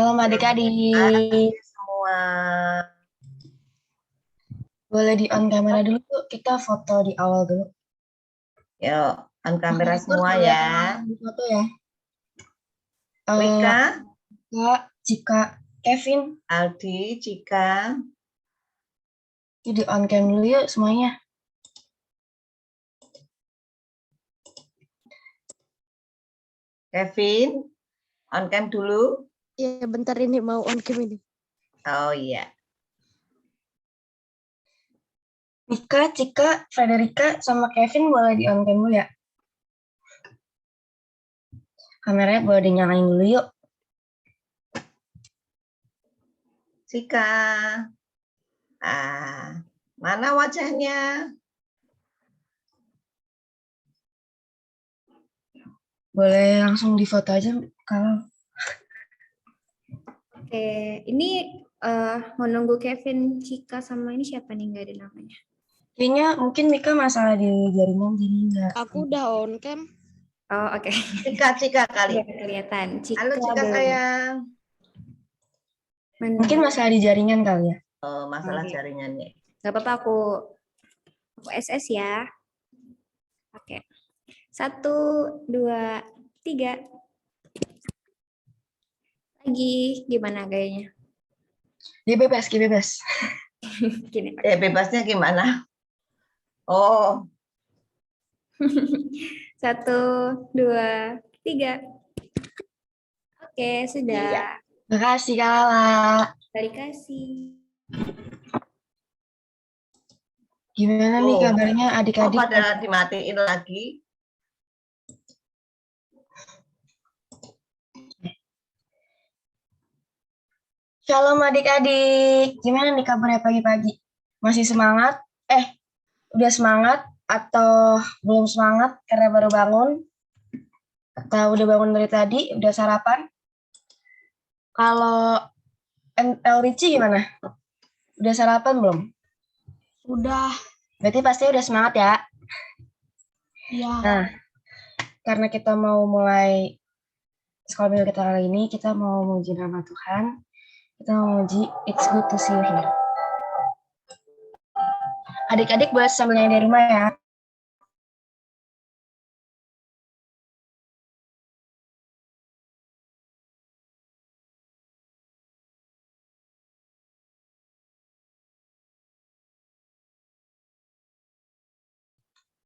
Malam adik-adik. Semua. Boleh di on kamera dulu tuh, kita foto di awal dulu. Yuk, on kamera semua Boleh ya. di foto ya. Wika, Kak, Cika, Kevin, Aldi, Cika, di on cam dulu yuk semuanya. Kevin, on cam dulu. Iya, bentar ini mau on cam ini. Oh iya. Mika, Cika, Frederica, sama Kevin boleh di on cam dulu ya. Kameranya boleh dinyalain dulu yuk. Cika. Mana wajahnya? Boleh langsung di foto aja kalau. Oke, ini mau nunggu Kevin, Cika, sama ini siapa nih, nggak ada namanya? Kayaknya mungkin Mika masalah di jaringan jadi enggak. Aku udah on cam. Oh, oke. Cika kali. Iya, kelihatan. Cika Halo Cika belum. sayang. Mana? Mungkin masalah di jaringan kali ya. Oh, masalah Oke. jaringannya. Nggak apa-apa, aku SS ya. Oke. 1, 2, 3. Lagi gimana gayanya? Dia bebas, dia bebas. Gini, Pak. Bebasnya gimana? Oh, 1, 2, 3. Oke, sudah. Iya. Makasih Kak Lala. Balik kasih. Gimana nih Oh. kabarnya adik-adik? pada dimatiin lagi. Shalom adik-adik. Gimana nih kabarnya pagi-pagi? Masih semangat? Udah semangat atau belum semangat karena baru bangun? Atau udah bangun dari tadi, udah sarapan? Kalau El Ricci gimana? Udah sarapan belum? Udah. Berarti pasti udah semangat ya? Ya. Nah, karena kita mau mulai sekolah minggu kita kali ini, kita mau memuji nama Tuhan. Kita mau memuji It's Good to See You Here. Adik-adik boleh sambil nyanyi di rumah ya.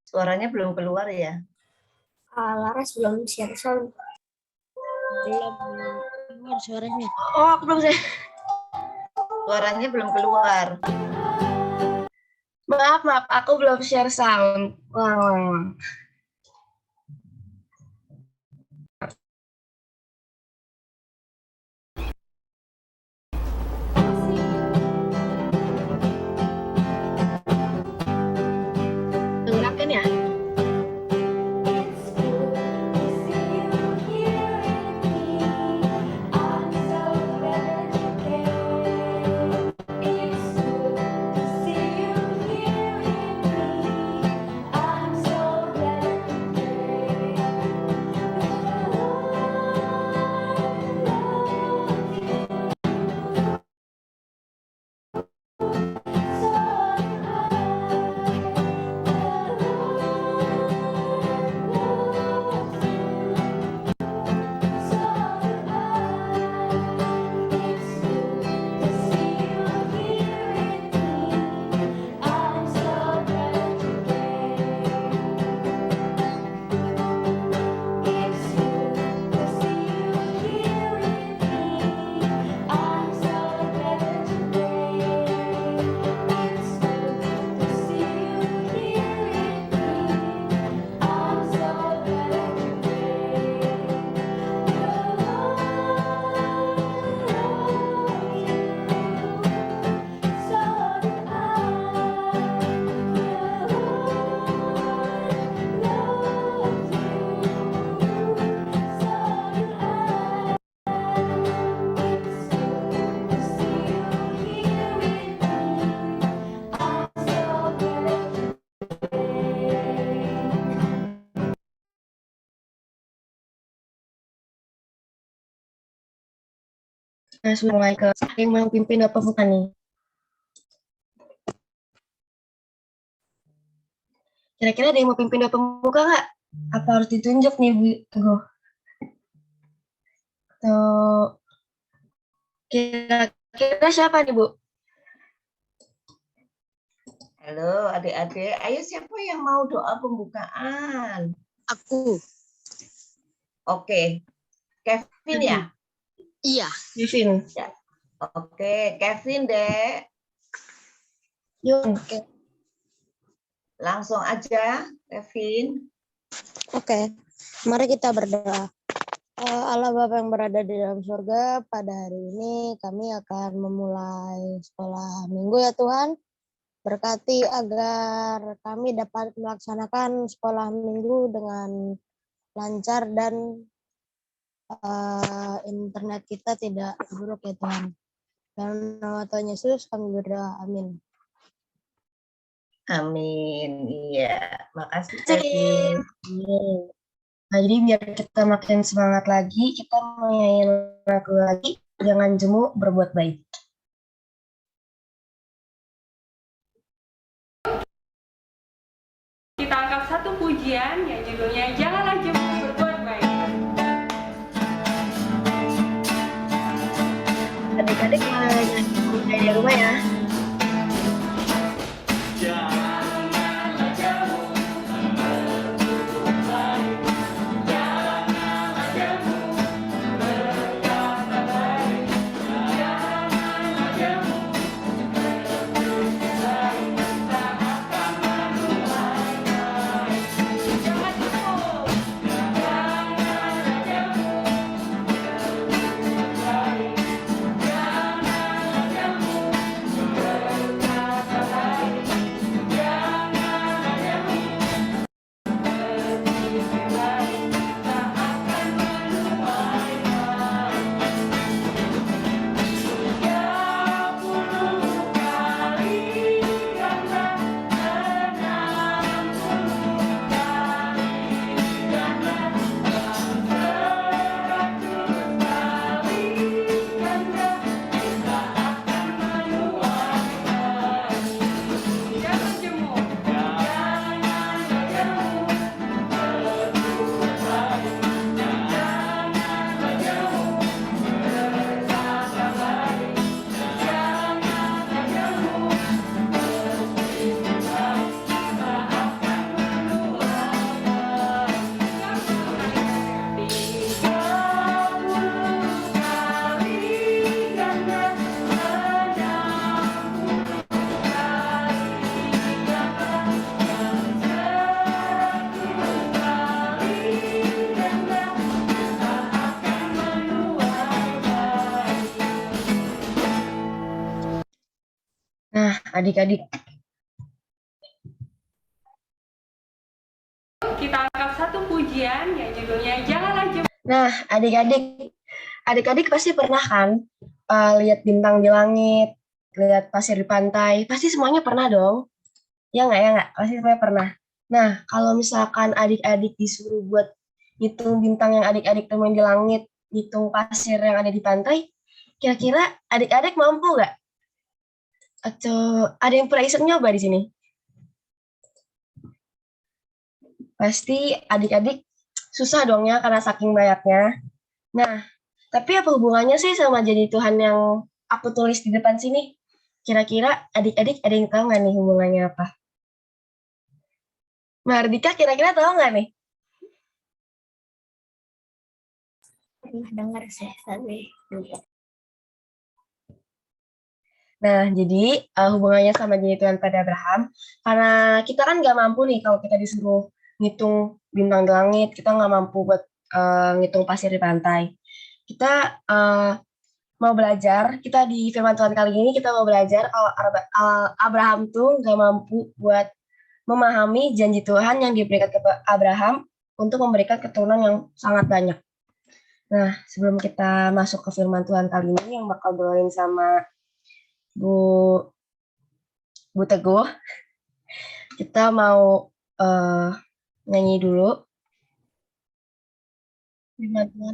Suaranya belum keluar ya? Laras belum share sound. Belum keluar suaranya. Oh, aku belum saya. Suaranya belum keluar. Maaf, aku belum share sound. Wah. Dengarkan ya. sudah mulai ke siapa yang mau pimpin doa pembuka nih. Kira-kira ada yang mau pimpin doa pembuka nggak? Apa harus ditunjuk nih Bu Teguh? Atau kira-kira siapa nih Bu? Halo adik-adik, ayo siapa yang mau doa pembukaan? Aku. Oke, Kevin ya? Iya. Kevin. Oke, Kevin deh. Yuk. Langsung aja, Kevin. Oke. Mari kita berdoa. Allah Bapa yang berada di dalam surga, pada hari ini kami akan memulai sekolah minggu ya Tuhan. Berkati agar kami dapat melaksanakan sekolah minggu dengan lancar dan internet kita tidak buruk ya Tuhan. Dalam nama Tuhan Yesus kami berdoa. Amin. Amin. Iya, makasih Kevin. Nah, jadi biar kita makin semangat lagi, kita menyanyiin lagu lagi, jangan jemu berbuat baik. Kita angkat satu pujian yang judulnya Janganlah Jemu Berbuat Baik. Adik-adik nyanyi di rumah ya. Nah, adik-adik, Kita angkat satu pujian yang judulnya Janganlah Jemu. nah adik-adik pasti pernah kan lihat bintang di langit, lihat pasir di pantai, pasti semuanya pernah dong. Ya nggak? Pasti semuanya pernah. Nah, kalau misalkan adik-adik disuruh buat hitung bintang yang adik-adik temuin di langit, hitung pasir yang ada di pantai, kira-kira adik-adik mampu nggak? Atau ada yang pernah iseng nyoba di sini? Pasti adik-adik susah dong ya karena saking banyaknya. Nah, tapi apa hubungannya sih sama jadi Tuhan yang aku tulis di depan sini? Kira-kira adik-adik ada yang tahu nggak nih hubungannya apa? Mardika kira-kira tahu nggak nih? Pernah dengar sih tapi lupa. Nah, jadi hubungannya sama jadi Tuhan pada Abraham, karena kita kan nggak mampu nih kalau kita disuruh ngitung bintang di langit, kita nggak mampu buat ngitung pasir di pantai. Kita mau belajar, kita di firman Tuhan kali ini kita mau belajar kalau Abraham tuh nggak mampu buat memahami janji Tuhan yang diberikan kepada Abraham untuk memberikan keturunan yang sangat banyak. Nah, sebelum kita masuk ke firman Tuhan kali ini yang bakal doain sama Bu Teguh, kita mau nyanyi dulu. Firman Tuhan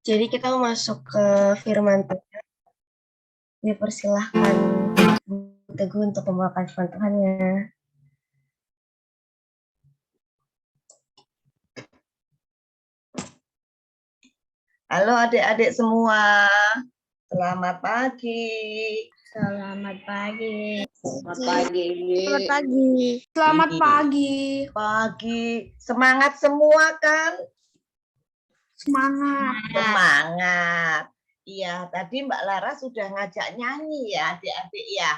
Jadi kita mau masuk ke firman Tuhan. Dipersilahkan Bu Teguh untuk membawakan firman Tuhannya. Halo adik-adik semua, selamat pagi. Selamat pagi. Selamat pagi. Selamat pagi. Selamat pagi. Pagi, semangat semua kan? Semangat. Semangat. Iya, tadi Mbak Lara sudah ngajak nyanyi ya adik-adik ya.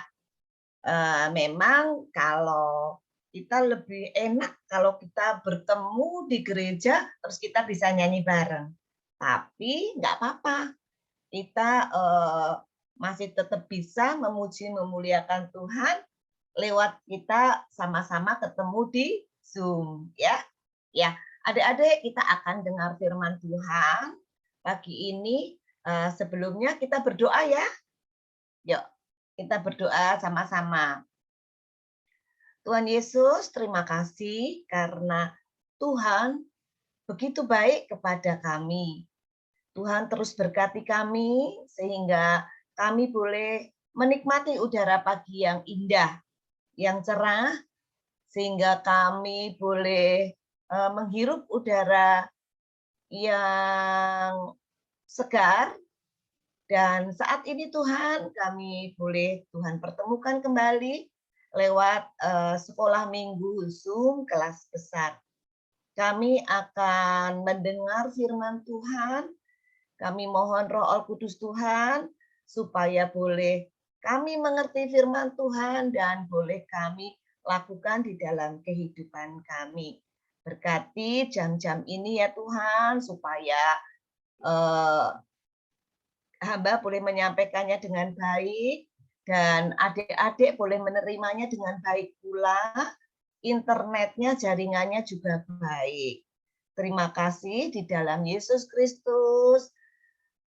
Memang kalau kita lebih enak kalau kita bertemu di gereja, terus kita bisa nyanyi bareng. Tapi nggak apa-apa, kita masih tetap bisa memuji memuliakan Tuhan lewat kita sama-sama ketemu di Zoom ya. Ya, adik-adik kita akan dengar firman Tuhan pagi ini. Sebelumnya kita berdoa ya. Yuk, kita berdoa sama-sama. Tuhan Yesus, terima kasih karena Tuhan begitu baik kepada kami. Tuhan terus berkati kami sehingga kami boleh menikmati udara pagi yang indah, yang cerah, sehingga kami boleh menghirup udara yang segar. Dan saat ini Tuhan, kami boleh Tuhan pertemukan kembali lewat sekolah minggu Zoom kelas besar. Kami akan mendengar firman Tuhan. Kami mohon Roh Kudus Tuhan supaya boleh kami mengerti firman Tuhan dan boleh kami lakukan di dalam kehidupan kami. Berkati jam-jam ini ya Tuhan supaya hamba boleh menyampaikannya dengan baik dan adik-adik boleh menerimanya dengan baik pula. Internetnya, jaringannya juga baik. Terima kasih di dalam Yesus Kristus.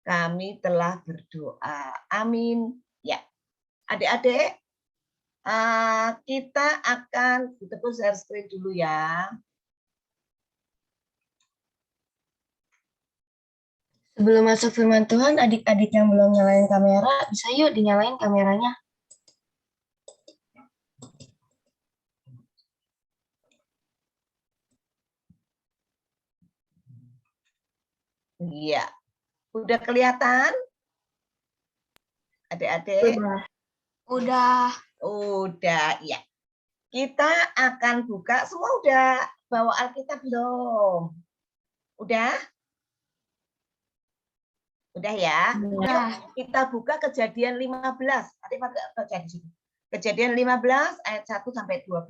Kami telah berdoa. Amin. Ya, adik-adik, kita akan share screen dulu ya. Sebelum masuk firman Tuhan, adik-adik yang belum nyalain kamera, bisa yuk dinyalain kameranya. Iya. Udah kelihatan? Adik-adik? Udah. Udah, ya. Kita akan buka, semua udah bawa Alkitab belum? Udah? Udah ya? Udah. Yuk, kita buka Kejadian 15. Adik baca di sini. Kejadian 15 ayat 1 sampai 12.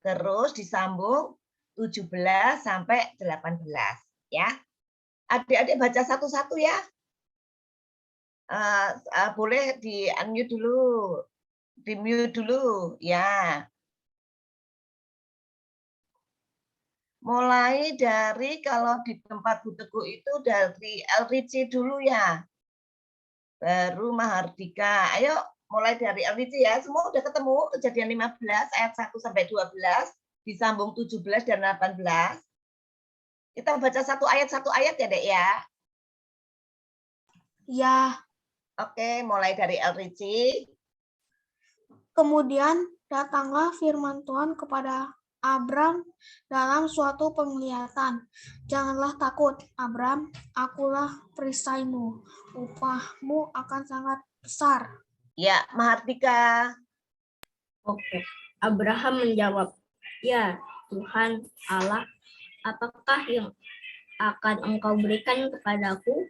Terus disambung 17 sampai 18 ya. Adik-adik baca satu-satu ya. Boleh di unmute dulu. Di mute dulu ya. Mulai dari kalau di tempat Bu Teguh itu dari Elrici dulu ya. Baru Mahardika. Ayo mulai dari Elrici ya. Semua udah ketemu Kejadian 15 ayat 1 sampai 12 disambung 17 dan 18. Kita baca satu ayat ya, Dek ya. Ya. Oke, mulai dari Elrici. Kemudian datanglah firman Tuhan kepada Abram dalam suatu penglihatan. Janganlah takut, Abram, akulah perisaimu. Upahmu akan sangat besar. Ya, Mahardika. Oke, Abraham menjawab, "Ya, Tuhan Allah, apakah yang akan Engkau berikan kepadaku?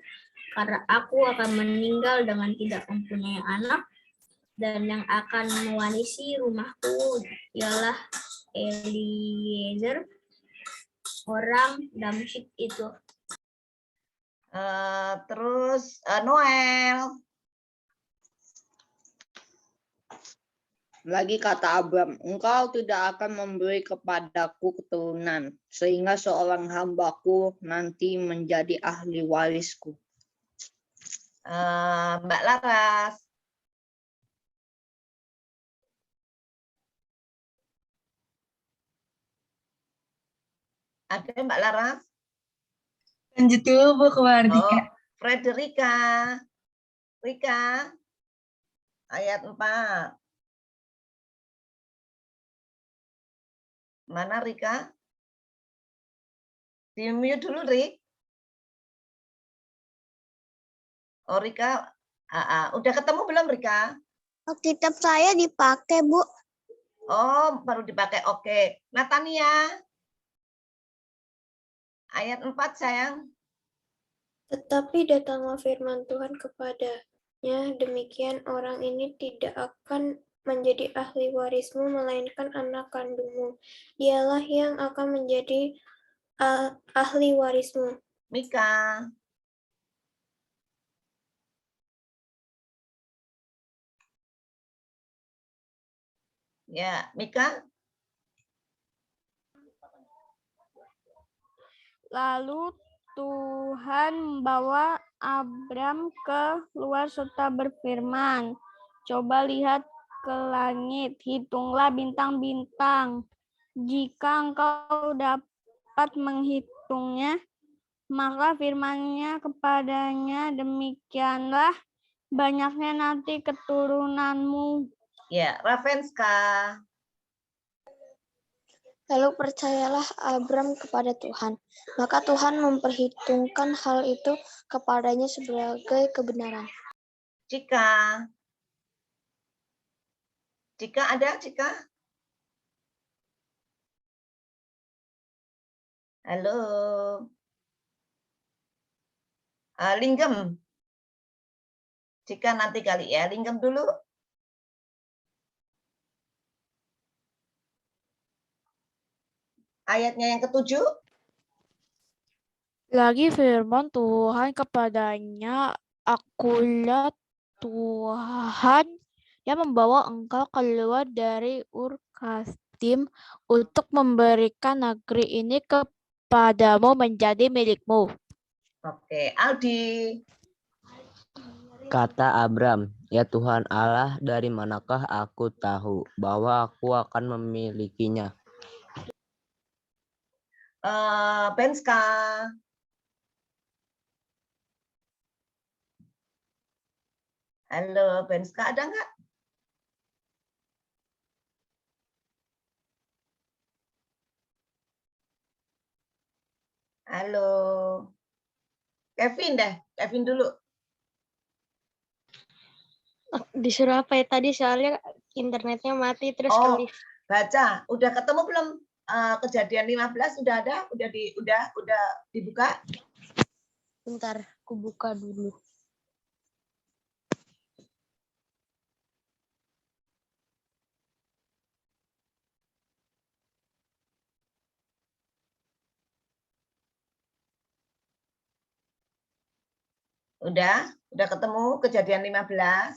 Karena aku akan meninggal dengan tidak mempunyai anak, dan yang akan mewarisi rumahku ialah Eliezer, orang Damsyik itu." Terus Noel. Lagi kata Abram, engkau tidak akan memberi kepadaku keturunan, sehingga seorang hambaku nanti menjadi ahli warisku. Mbak Laras. Ada Mbak Laras? Lanjut dulu Bu ke Mardika. Oh, Frederica. Rika, ayat 4. Mana Rika? Di-mute dulu, Rik. Oh, Rika. Udah ketemu belum, Rika? Kitab saya dipakai, Bu. Oh, baru dipakai. Oke. Natania. Ayat 4, sayang. Tetapi datanglah firman Tuhan kepadanya, demikian orang ini tidak akan menjadi ahli warismu, melainkan anak kandungmu. Dialah yang akan menjadi ahli warismu. Mika. Ya, Mika. Lalu Tuhan membawa Abram keluar serta berfirman, coba lihat ke langit, hitunglah bintang-bintang. Jika engkau dapat menghitungnya, maka firman-Nya kepadanya, demikianlah banyaknya nanti keturunanmu. Ya, Ravenska. Lalu percayalah Abram kepada Tuhan, maka Tuhan memperhitungkan hal itu kepadanya sebagai kebenaran. Cika. Cika ada, Cika? Halo. Linggem. Cika nanti kali ya. Linggem dulu. Ayatnya yang ke-7. Lagi firman Tuhan kepadanya, akulah Tuhan yang membawa engkau keluar dari Ur Kasdim untuk memberikan negeri ini kepadamu menjadi milikmu. Oke, Aldi. Kata Abram, ya Tuhan Allah, dari manakah aku tahu bahwa aku akan memilikinya? Benska. Halo, Benska ada nggak? Halo. Kevin deh, Kevin dulu. Disuruh apa ya tadi, soalnya internetnya mati terus Oh, kali. baca. Udah ketemu belum kejadian 15? Udah ada? Udah dibuka? Bentar, aku buka dulu. Udah ketemu kejadian 15?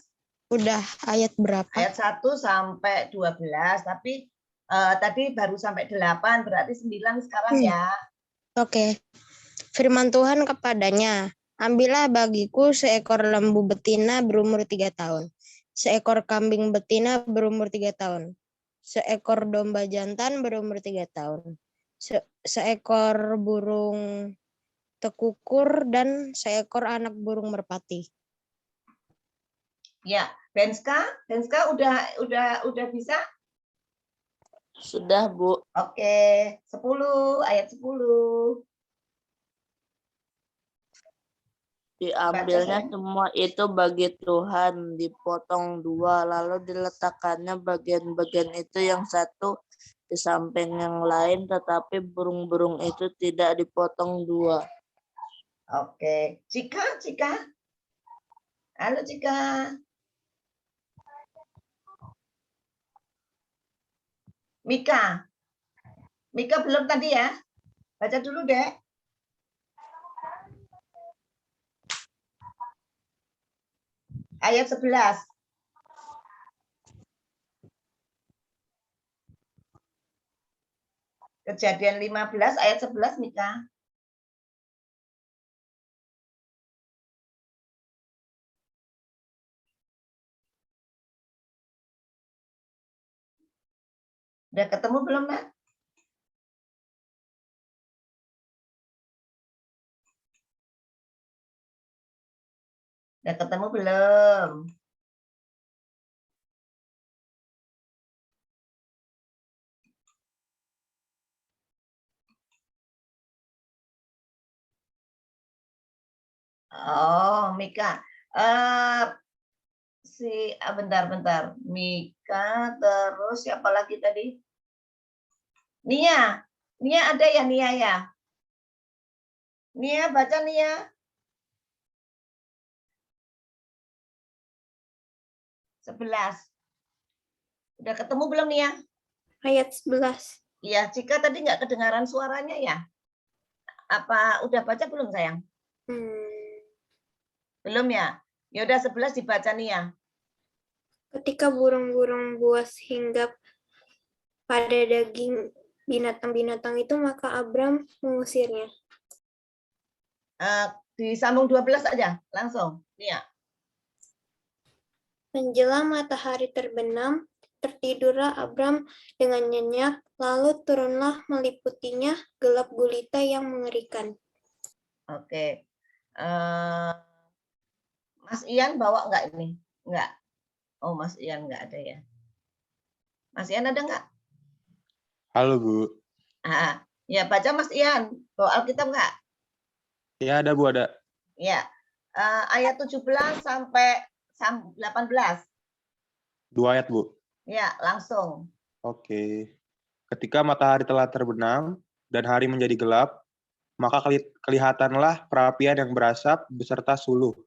Udah, ayat berapa? Ayat 1 sampai 12, tapi tadi baru sampai 8, berarti 9 sekarang ya. Oke. Firman Tuhan kepadanya, ambillah bagiku seekor lembu betina berumur 3 tahun, seekor kambing betina berumur 3 tahun, seekor domba jantan berumur 3 tahun, seekor burung tekukur, dan seekor anak burung merpati. Ya, Benska udah bisa? Sudah, Bu. Oke, 10, ayat 10. Diambilnya semua itu bagi Tuhan, dipotong 2, lalu diletakkannya bagian-bagian itu yang satu di samping yang lain, tetapi burung-burung itu tidak dipotong 2. Oke, Cika. Halo, Cika. Mika belum tadi ya? Baca dulu deh. Ayat 11. Kejadian 15 ayat 11, Mika. Udah ketemu belum, Nak? Udah ketemu belum? Oh, Mika. Bentar. Mika, terus siapa lagi tadi? Nia. Nia ada ya, Nia ya? Nia, baca Nia. 11. Udah ketemu belum Nia? Ayat 11. Iya, Cika tadi nggak kedengaran suaranya ya? Apa udah baca belum sayang? Belum ya? Ya udah 11 dibaca Nia. Ketika burung-burung buas hinggap pada daging binatang-binatang itu, maka Abram mengusirnya. Disambung 12 aja, langsung. Nia. Menjelang matahari terbenam, tertidurlah Abram dengan nyenyak, lalu turunlah meliputinya gelap gulita yang mengerikan. Oke. Mas Ian bawa nggak ini? Nggak. Oh, Mas Ian nggak ada ya. Mas Ian ada nggak? Halo, Bu. Ya, baca Mas Ian. Bawa Alkitab nggak? Ya, ada, Bu, ada. Ya. Ayat 17 sampai 18. 2 ayat, Bu. Ya, langsung. Oke. Ketika matahari telah terbenam dan hari menjadi gelap, maka kelihatanlah perapian yang berasap beserta suluh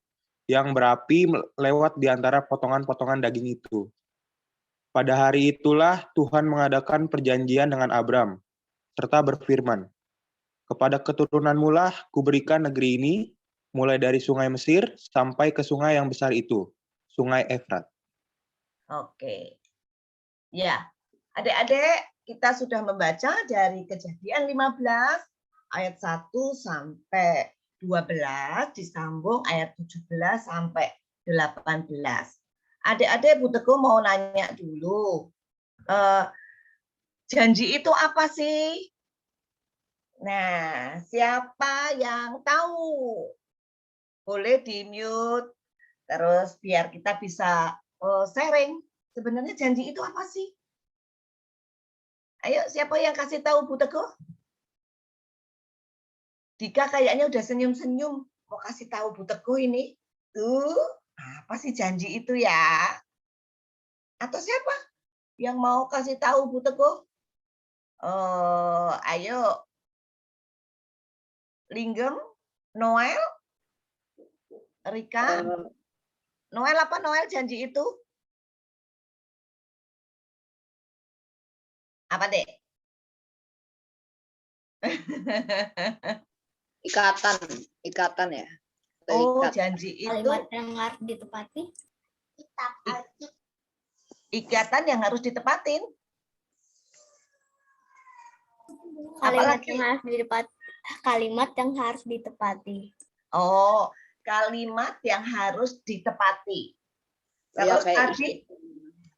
yang berapi lewat di antara potongan-potongan daging itu. Pada hari itulah Tuhan mengadakan perjanjian dengan Abram, serta berfirman, "Kepada keturunanmu lah kuberikan negeri ini, mulai dari sungai Mesir sampai ke sungai yang besar itu, sungai Efrat." Oke. Ya, adik-adik, kita sudah membaca dari Kejadian 15 ayat 1 sampai 12 disambung ayat 17 sampai 18. Adik-adik, Bu Teguh mau nanya dulu. Janji itu apa sih? Nah, siapa yang tahu? Boleh di-mute, terus biar kita bisa sharing. Sebenarnya janji itu apa sih? Ayo, siapa yang kasih tahu Bu Teguh? Dika kayaknya udah senyum-senyum. Mau kasih tahu Bu Teguh ini. Tuh, apa sih janji itu ya? Atau siapa yang mau kasih tahu Bu Teguh? Ayo. Linggem, Noel, Rika. Noel apa Noel janji itu? Apa, Dek? Ikatan ya. Oh, janji itu Kalimat yang harus ditepati. Ikatan yang harus ditepatin. Kalimat Apalagi? yang harus ditepati. Kalimat yang harus ditepati. Oh, kalimat yang harus ditepati. Ya, Terus kayak tadi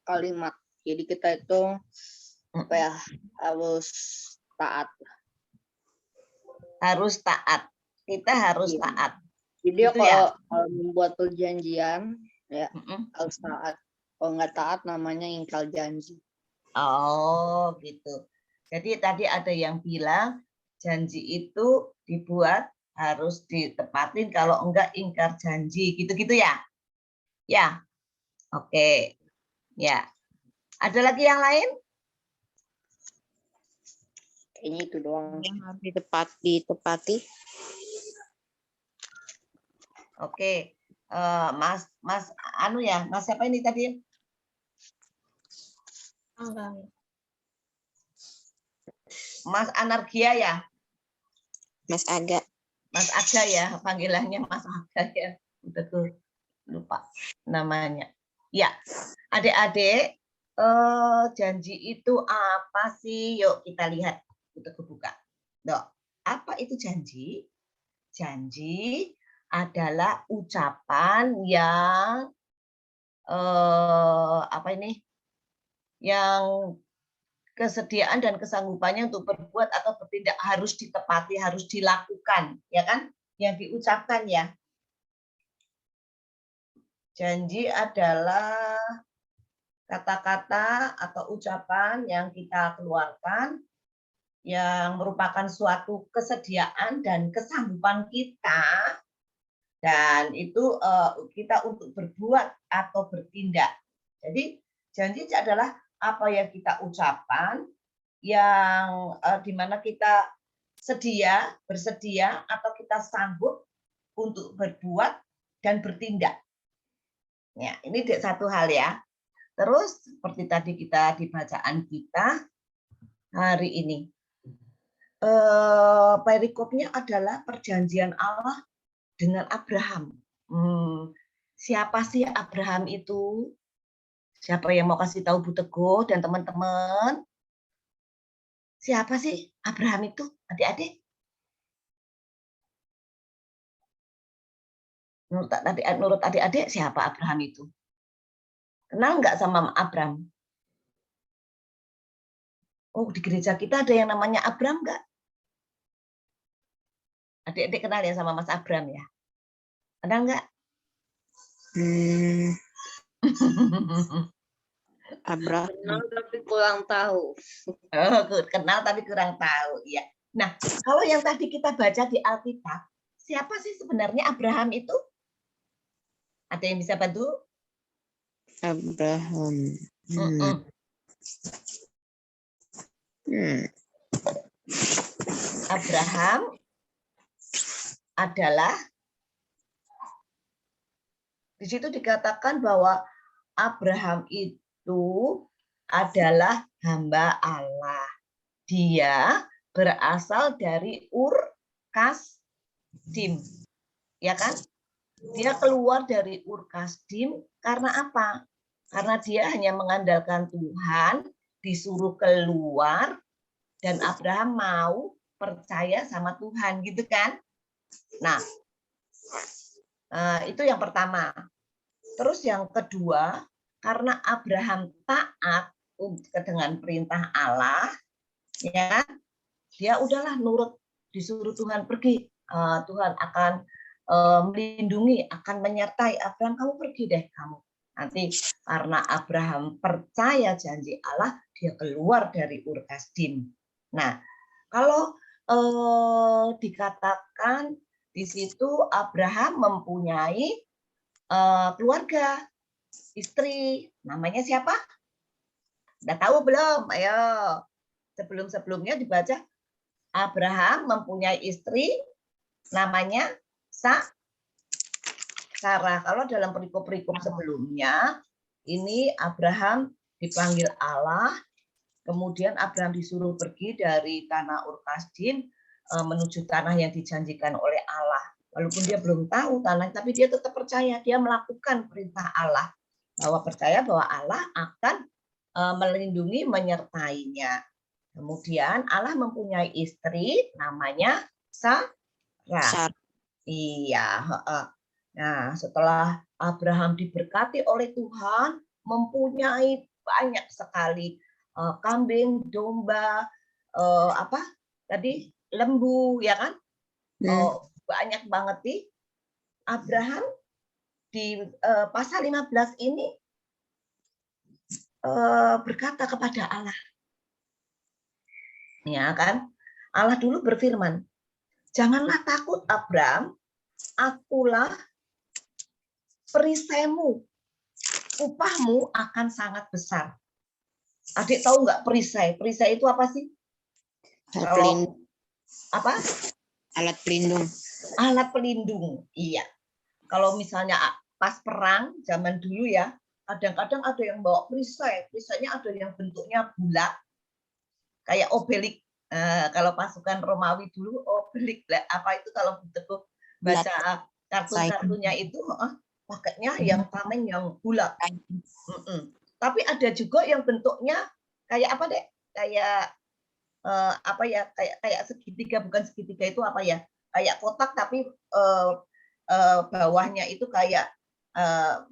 kalimat. Jadi kita itu apa ya, harus taat. Harus taat. Kita harus Iya. taat. Jadi Gitu ya? kalau membuat perjanjian ya harus taat. Kalau nggak taat namanya ingkar janji. Oh, gitu. Jadi tadi ada yang bilang janji itu dibuat harus ditepatin, kalau enggak ingkar janji. Gitu-gitu ya? Ya. Oke. Ya. Ada lagi yang lain? Kayaknya itu doang yang harus ditepati. Oke. Mas anu ya, Mas siapa ini tadi? Mas Anargia ya? Mas Aga. Mas Aga ya, panggilannya Mas Aga ya. Betul, lupa namanya. Ya, adik-adik, janji itu apa sih? Yuk kita lihat, kita buka. Dok, apa itu janji? Janji adalah ucapan yang apa ini? Yang kesediaan dan kesanggupannya untuk berbuat atau bertindak harus ditepati, harus dilakukan, ya kan? Yang diucapkan ya. Janji adalah kata-kata atau ucapan yang kita keluarkan yang merupakan suatu kesediaan dan kesanggupan kita, dan itu kita untuk berbuat atau bertindak. Jadi janji adalah apa yang kita ucapkan yang di mana kita bersedia atau kita sanggup untuk berbuat dan bertindak. Ya, ini satu hal ya. Terus seperti tadi kita di bacaan kita hari ini, perikopnya adalah perjanjian Allah dengan Abraham. Siapa sih Abraham itu? Siapa yang mau kasih tahu Bu Teguh dan teman-teman? Siapa sih Abraham itu, adik-adik? Menurut adik-adik siapa Abraham itu? Kenal nggak sama Abraham? Oh, di gereja kita ada yang namanya Abraham nggak? Adik-adik kenal ya sama Mas Abraham ya? Ada nggak? Abraham. Kenal tapi kurang tahu. Oh, kenal tapi kurang tahu. Ya. Nah, kalau yang tadi kita baca di Alkitab, siapa sih sebenarnya Abraham itu? Ada yang bisa bantu? Abraham. Abraham adalah, di situ dikatakan bahwa Abraham itu adalah hamba Allah. Dia berasal dari Ur Kasdim. Ya kan? Dia keluar dari Ur Kasdim karena apa? Karena dia hanya mengandalkan Tuhan, disuruh keluar, dan Abraham mau percaya sama Tuhan, gitu kan? Nah, itu yang pertama. Terus yang kedua, karena Abraham taat dengan perintah Allah, ya, dia udahlah nurut, disuruh Tuhan pergi. Tuhan akan melindungi, akan menyertai Abraham, kamu pergi deh kamu. Nanti karena Abraham percaya janji Allah, dia keluar dari Ur Kasdim. Nah, kalau dikatakan di situ Abraham mempunyai keluarga, istri, namanya siapa? Udah tahu belum? Ayo, sebelumnya dibaca. Abraham mempunyai istri, namanya Sarah. Kalau dalam perikop-perikop sebelumnya, ini Abraham dipanggil Allah, kemudian Abraham disuruh pergi dari tanah Ur Kasdim menuju tanah yang dijanjikan oleh Allah. Walaupun dia belum tahu tanah, tapi dia tetap percaya, dia melakukan perintah Allah, bahwa percaya bahwa Allah akan melindungi, menyertainya. Kemudian Allah mempunyai istri, namanya Sarah. Iya. Nah, setelah Abraham diberkati oleh Tuhan, mempunyai banyak sekali kambing, domba, lembu, ya kan? Banyak banget di Abraham di pasal 15 ini berkata kepada Allah, ya kan? Allah dulu berfirman, janganlah takut Abraham, akulah perisaimu, upahmu akan sangat besar. Adik tahu nggak perisai? Perisai itu apa sih? Apa? Alat pelindung. Alat pelindung, iya. Kalau misalnya pas perang zaman dulu ya, kadang-kadang ada yang bawa perisai. Perisainya ada yang bentuknya bulat, kayak obelik. Kalau pasukan Romawi dulu obelik, apa itu kalau betul baca kartun-kartunnya itu pakainya yang tameng yang bulat. Tapi ada juga yang bentuknya kayak apa deh? Kayak kayak segitiga, bukan segitiga itu apa ya? Kayak kotak tapi bawahnya itu kayak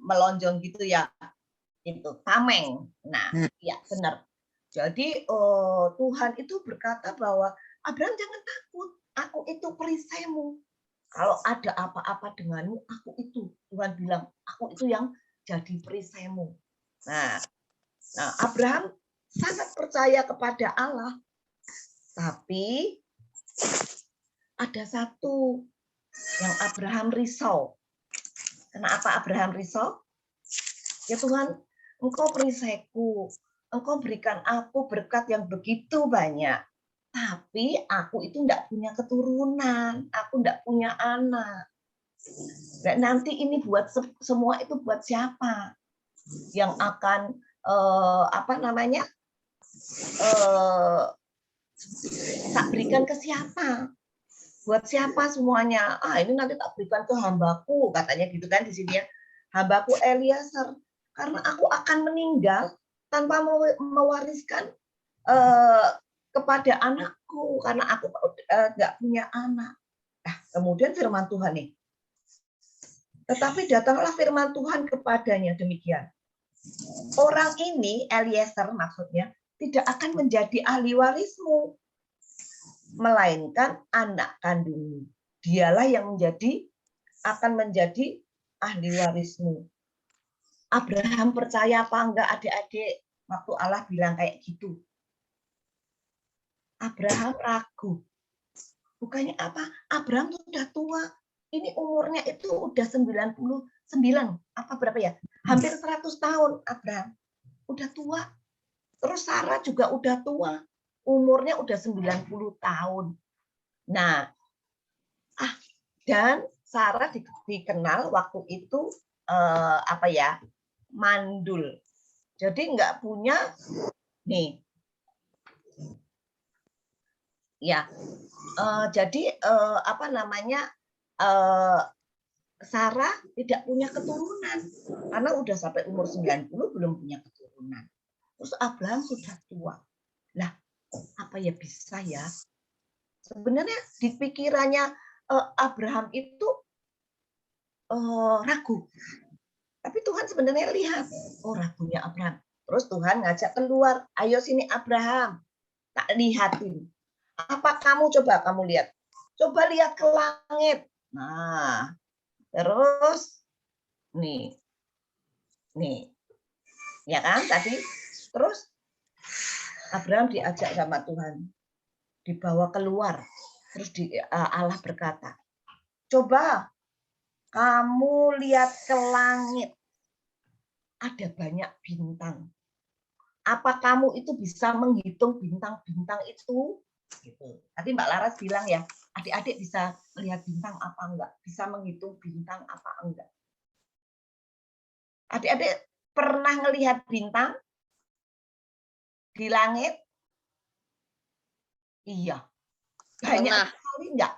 melonjong gitu ya. Itu tameng. Nah, ya benar. Jadi Tuhan itu berkata bahwa Abraham jangan takut, aku itu perisaimu. Kalau ada apa-apa denganmu, aku itu. Tuhan bilang, aku itu yang jadi perisaimu. Nah, Abraham sangat percaya kepada Allah. Tapi ada satu yang Abraham risau. Kenapa Abraham risau? Ya Tuhan, Engkau perisaiku. Engkau berikan aku berkat yang begitu banyak. Tapi aku itu tidak punya keturunan. Aku tidak punya anak. Dan nanti ini buat semua itu buat siapa? Yang akan tak berikan ke siapa? Buat siapa semuanya? Ini nanti tak berikan ke hambaku, katanya gitu kan di sini ya. Hambaku Eliezer, karena aku akan meninggal tanpa mewariskan kepada anakku, karena aku nggak punya anak. Nah, kemudian firman Tuhan nih. Tetapi datanglah firman Tuhan kepadanya demikian. Orang ini, Eliezer maksudnya, tidak akan menjadi ahli warismu, melainkan anak kandungmu. Dialah yang akan menjadi ahli warismu. Abraham percaya apa enggak adik-adik waktu Allah bilang kayak gitu? Abraham ragu. Bukannya apa? Abraham sudah tua. Ini umurnya itu udah 99, apa berapa ya? Hampir 100 tahun Abraham. Udah tua. Terus Sarah juga udah tua. Umurnya udah 90 tahun. Nah, dan Sarah dikenal waktu itu mandul. Jadi nggak punya nih. Ya. Jadi Sarah tidak punya keturunan karena udah sampai umur 90 belum punya keturunan. Terus Abraham sudah tua. Nah, apa ya bisa ya? Sebenarnya di pikirannya Abraham itu ragu. Tapi Tuhan sebenarnya lihat, ragunya Abraham. Terus Tuhan ngajak keluar, ayo sini Abraham, tak lihatin. Apa kamu lihat? Coba lihat ke langit. Nah, terus nih, ya kan tadi. Terus Abraham diajak sama Tuhan, dibawa keluar. Terus Allah berkata, coba kamu lihat ke langit, ada banyak bintang. Apa kamu itu bisa menghitung bintang-bintang itu? Gitu. Tadi Mbak Laras bilang ya, adik-adik bisa melihat bintang apa enggak? Bisa menghitung bintang apa enggak? Adik-adik pernah melihat bintang di langit? Iya. Banyak sekali enggak?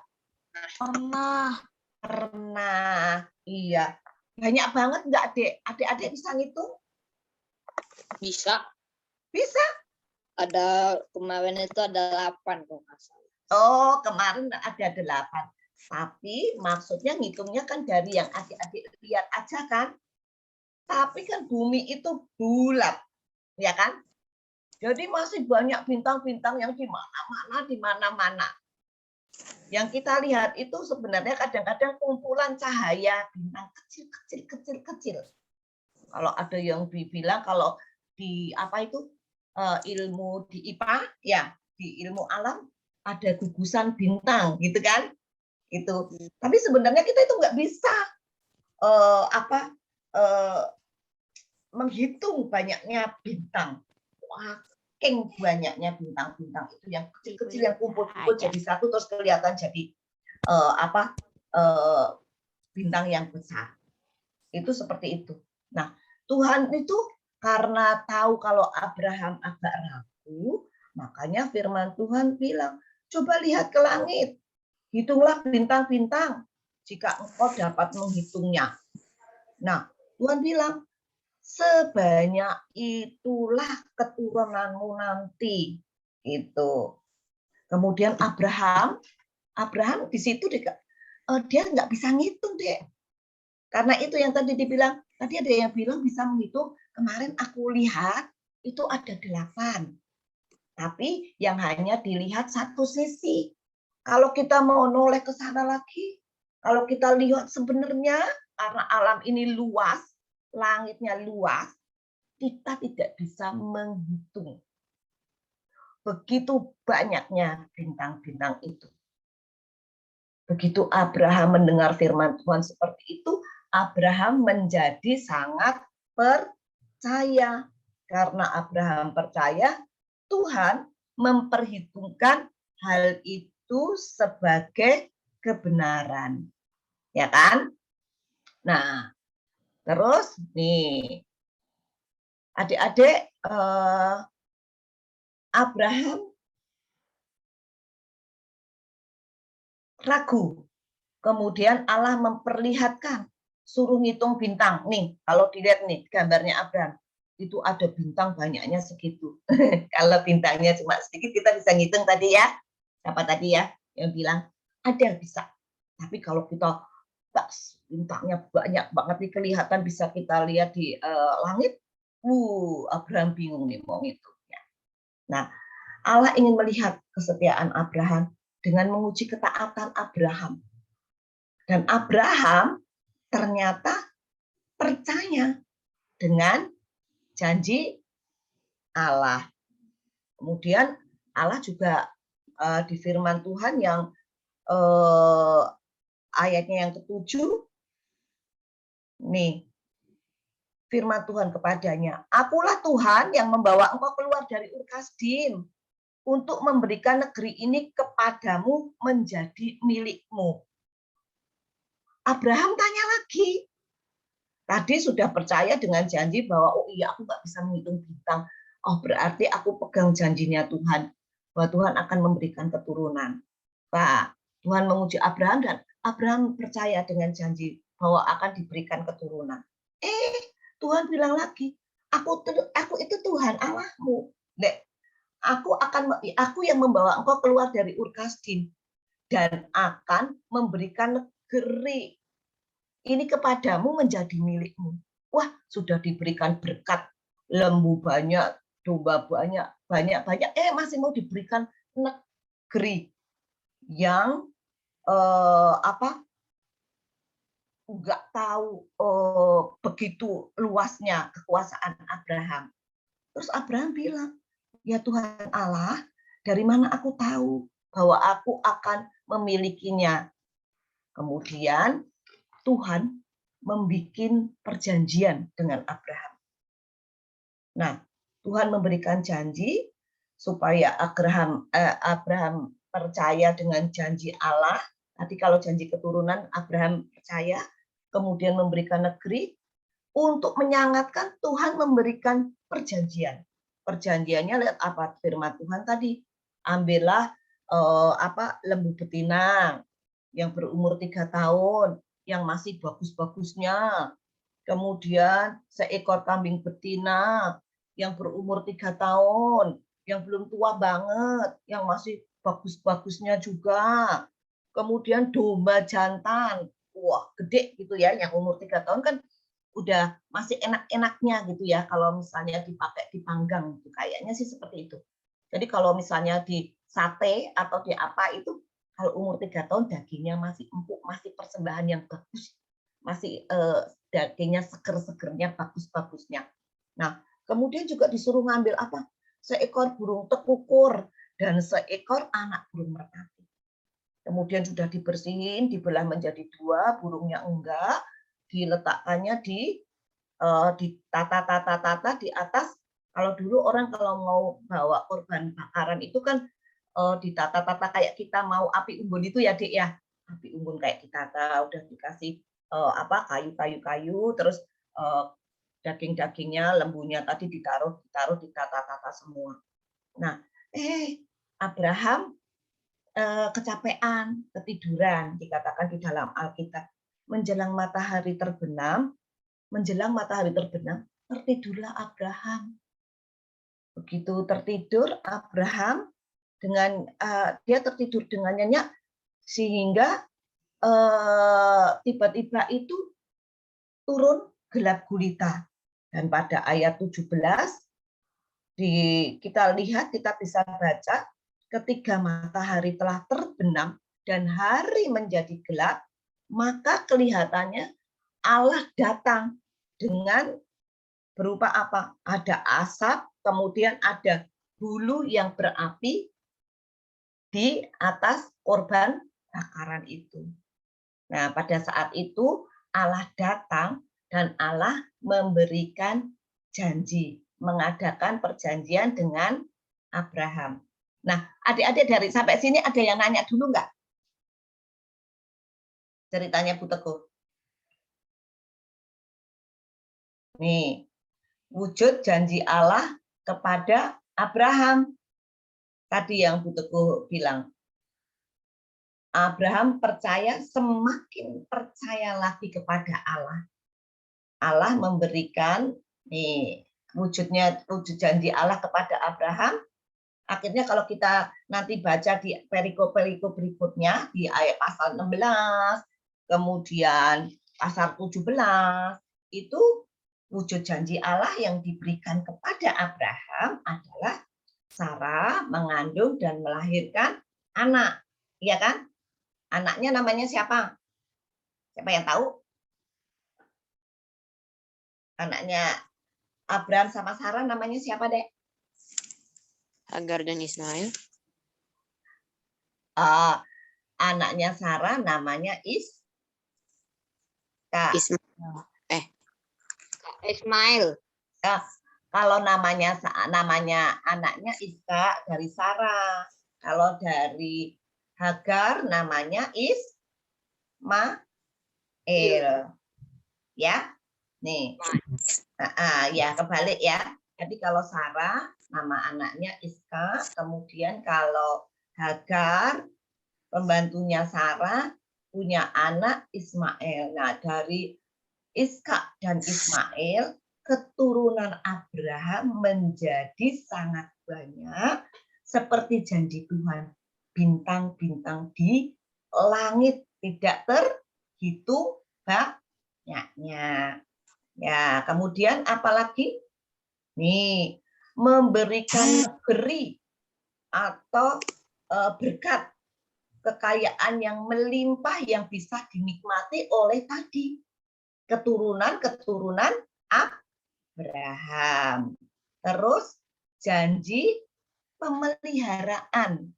Pernah. Iya. Banyak banget enggak, Adik? Adik-adik bisa ngitung? Bisa. Bisa? Ada kemarin itu ada 8 kok nggak salah. Oh, kemarin ada 8. Tapi maksudnya ngitungnya kan dari yang adik-adik lihat aja kan. Tapi kan bumi itu bulat, ya kan? Jadi masih banyak bintang-bintang yang di mana-mana. Yang kita lihat itu sebenarnya kadang-kadang kumpulan cahaya bintang kecil. Kalau ada yang bilang kalau di ilmu di IPA ya, di ilmu alam ada gugusan bintang gitu kan. Itu. Tapi sebenarnya kita itu nggak bisa menghitung banyaknya bintang. Saking banyaknya bintang-bintang itu yang kecil-kecil yang kumpul-kumpul jadi satu terus kelihatan jadi bintang yang besar. Itu seperti itu. Nah, Tuhan itu karena tahu kalau Abraham agak ragu, makanya firman Tuhan bilang, coba lihat ke langit, hitunglah bintang-bintang jika engkau dapat menghitungnya. Nah, Tuhan bilang, sebanyak itulah keturunanmu nanti. Itu. Kemudian Abraham di situ dia nggak bisa ngitung, Dek. Karena itu yang tadi dibilang, tadi ada yang bilang bisa menghitung, kemarin aku lihat itu ada 8. Tapi yang hanya dilihat satu sisi. Kalau kita mau noleh ke sana lagi, Kalau kita lihat sebenarnya karena alam ini luas, langitnya luas, kita tidak bisa menghitung begitu banyaknya bintang-bintang itu. Begitu Abraham mendengar firman Tuhan seperti itu, Abraham menjadi sangat percaya. Karena Abraham percaya, Tuhan memperhitungkan hal itu sebagai kebenaran. Ya kan? Nah, terus nih, adik-adik, Abraham ragu. Kemudian Allah memperlihatkan, suruh ngitung bintang. Nih, kalau dilihat nih gambarnya Abraham, itu ada bintang banyaknya segitu. Kalau bintangnya cuma sedikit, kita bisa ngitung tadi ya. Siapa tadi ya yang bilang? Ada bisa. Tapi kalau kita bintangnya banyak banget nih, kelihatan bisa kita lihat di langit. Abraham bingung nih mau ngitungnya. Nah, Allah ingin melihat kesetiaan Abraham dengan menguji ketaatan Abraham. Dan Abraham ternyata percaya dengan janji Allah. Kemudian Allah juga di firman Tuhan yang ayatnya yang ke-7, nih, firman Tuhan kepadanya, akulah Tuhan yang membawa engkau keluar dari Ur Kasdim untuk memberikan negeri ini kepadamu menjadi milikmu. Abraham tanya lagi. Tadi sudah percaya dengan janji bahwa oh iya aku nggak bisa menghitung bintang. Oh berarti aku pegang janjinya Tuhan bahwa Tuhan akan memberikan keturunan. Nah, Tuhan menguji Abraham dan Abraham percaya dengan janji bahwa akan diberikan keturunan. Tuhan bilang lagi, aku itu Tuhan Allahmu. Aku yang membawa engkau keluar dari Ur Kasdim dan akan memberikan negeri ini kepadamu menjadi milikmu. Wah, sudah diberikan berkat, lembu banyak, domba banyak, banyak. Masih mau diberikan negeri yang nggak tahu begitu luasnya kekuasaan Abraham. Terus Abraham bilang, ya Tuhan Allah, dari mana aku tahu bahwa aku akan memilikinya? Kemudian Tuhan membuat perjanjian dengan Abraham. Nah, Tuhan memberikan janji supaya Abraham percaya dengan janji Allah. Nanti kalau janji keturunan Abraham percaya, kemudian memberikan negeri. Untuk menyangatkan Tuhan memberikan perjanjian. Perjanjiannya lihat apa firman Tuhan tadi. Ambillah lembu betina yang berumur 3 tahun, yang masih bagus-bagusnya. Kemudian seekor kambing betina yang berumur 3 tahun, yang belum tua banget, yang masih bagus-bagusnya juga. Kemudian domba jantan, wah gede gitu ya, yang umur 3 tahun kan udah masih enak-enaknya gitu ya, kalau misalnya dipakai dipanggang gitu, kayaknya sih seperti itu. Jadi kalau misalnya di sate atau di apa itu, kalau umur 3 tahun dagingnya masih empuk, masih persembahan yang bagus, masih dagingnya seger-segernya bagus-bagusnya. Nah, kemudian juga disuruh ngambil apa? Seekor burung tekukur dan seekor anak burung merpati. Kemudian sudah dibersihin, dibelah menjadi 2, burungnya enggak, diletakkannya di tata di atas. Kalau dulu orang kalau mau bawa korban bakaran itu kan ditata-tata kayak kita mau api unggun itu ya Dik ya, api unggun kayak ditata, udah dikasih kayu, terus daging-dagingnya, lembunya tadi ditaruh ditata-tata semua. Nah, Abraham kecapean, ketiduran, dikatakan di dalam Alkitab. Menjelang matahari terbenam, tertidurlah Abraham. Begitu tertidur Abraham, dia tertidur dengan nyenyak, sehingga tiba-tiba itu turun gelap gulita. Dan pada ayat 17 kita bisa baca, ketika matahari telah terbenam dan hari menjadi gelap, maka kelihatannya Allah datang dengan berupa apa? Ada asap, kemudian ada bulu yang berapi di atas korban bakaran itu. Nah, pada saat itu Allah datang dan Allah memberikan janji, mengadakan perjanjian dengan Abraham. Nah, adik-adik dari sampai sini ada yang nanya dulu nggak? Ceritanya Bu Teguh. Nih, wujud janji Allah kepada Abraham. Tadi yang Bu Teguh bilang, Abraham percaya, semakin percaya lagi kepada Allah. Allah memberikan wujud janji Allah kepada Abraham. Akhirnya kalau kita nanti baca di perikop-perikop berikutnya di ayat pasal 16, kemudian pasal 17, itu wujud janji Allah yang diberikan kepada Abraham adalah Sarah mengandung dan melahirkan anak, iya kan? Anaknya namanya siapa? Siapa yang tahu? Anaknya Abraham sama Sarah namanya siapa, Dek? Hagar dan Ismail. Anaknya Sarah namanya Ismail. Kalau namanya anaknya Iska dari Sarah. Kalau dari Hagar namanya Ismail. Ya. Nih. Ya, kebalik ya. Jadi kalau Sarah nama anaknya Iska, kemudian kalau Hagar pembantunya Sarah punya anak Ismail. Nah, dari Iska dan Ismail keturunan Abraham menjadi sangat banyak seperti janji Tuhan. Bintang-bintang di langit tidak terhitung banyaknya. Ya, kemudian apalagi? Nih, memberikan negeri atau berkat kekayaan yang melimpah yang bisa dinikmati oleh tadi keturunan Abraham. Terus janji pemeliharaan.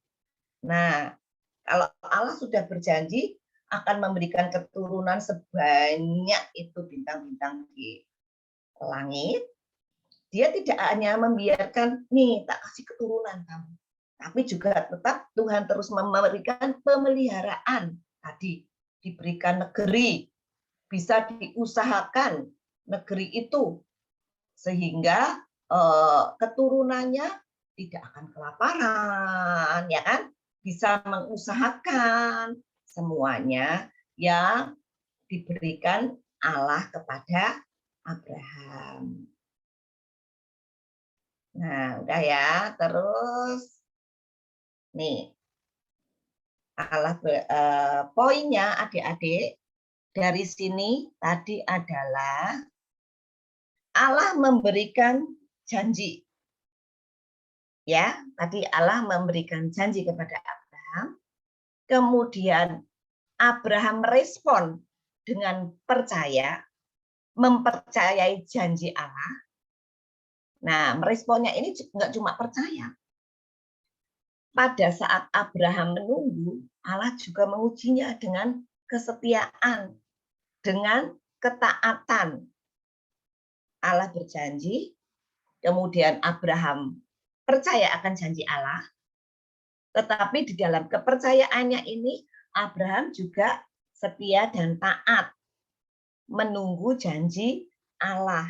Nah, kalau Allah sudah berjanji akan memberikan keturunan sebanyak itu bintang-bintang di langit, dia tidak hanya membiarkan, nih tak kasih keturunan kamu, tapi juga tetap Tuhan terus memberikan pemeliharaan. Tadi diberikan negeri, bisa diusahakan negeri itu sehingga keturunannya tidak akan kelaparan, ya kan? Bisa mengusahakan semuanya yang diberikan Allah kepada Abraham. Nah, udah ya. Terus nih, poinnya adik-adik dari sini tadi adalah Allah memberikan janji. Ya, tadi Allah memberikan janji kepada Abraham. Kemudian Abraham merespon dengan percaya, mempercayai janji Allah. Nah, meresponnya ini nggak cuma percaya. Pada saat Abraham menunggu, Allah juga mengujinya dengan kesetiaan, dengan ketaatan. Allah berjanji, kemudian Abraham percaya akan janji Allah, tetapi di dalam kepercayaannya ini, Abraham juga setia dan taat, menunggu janji Allah.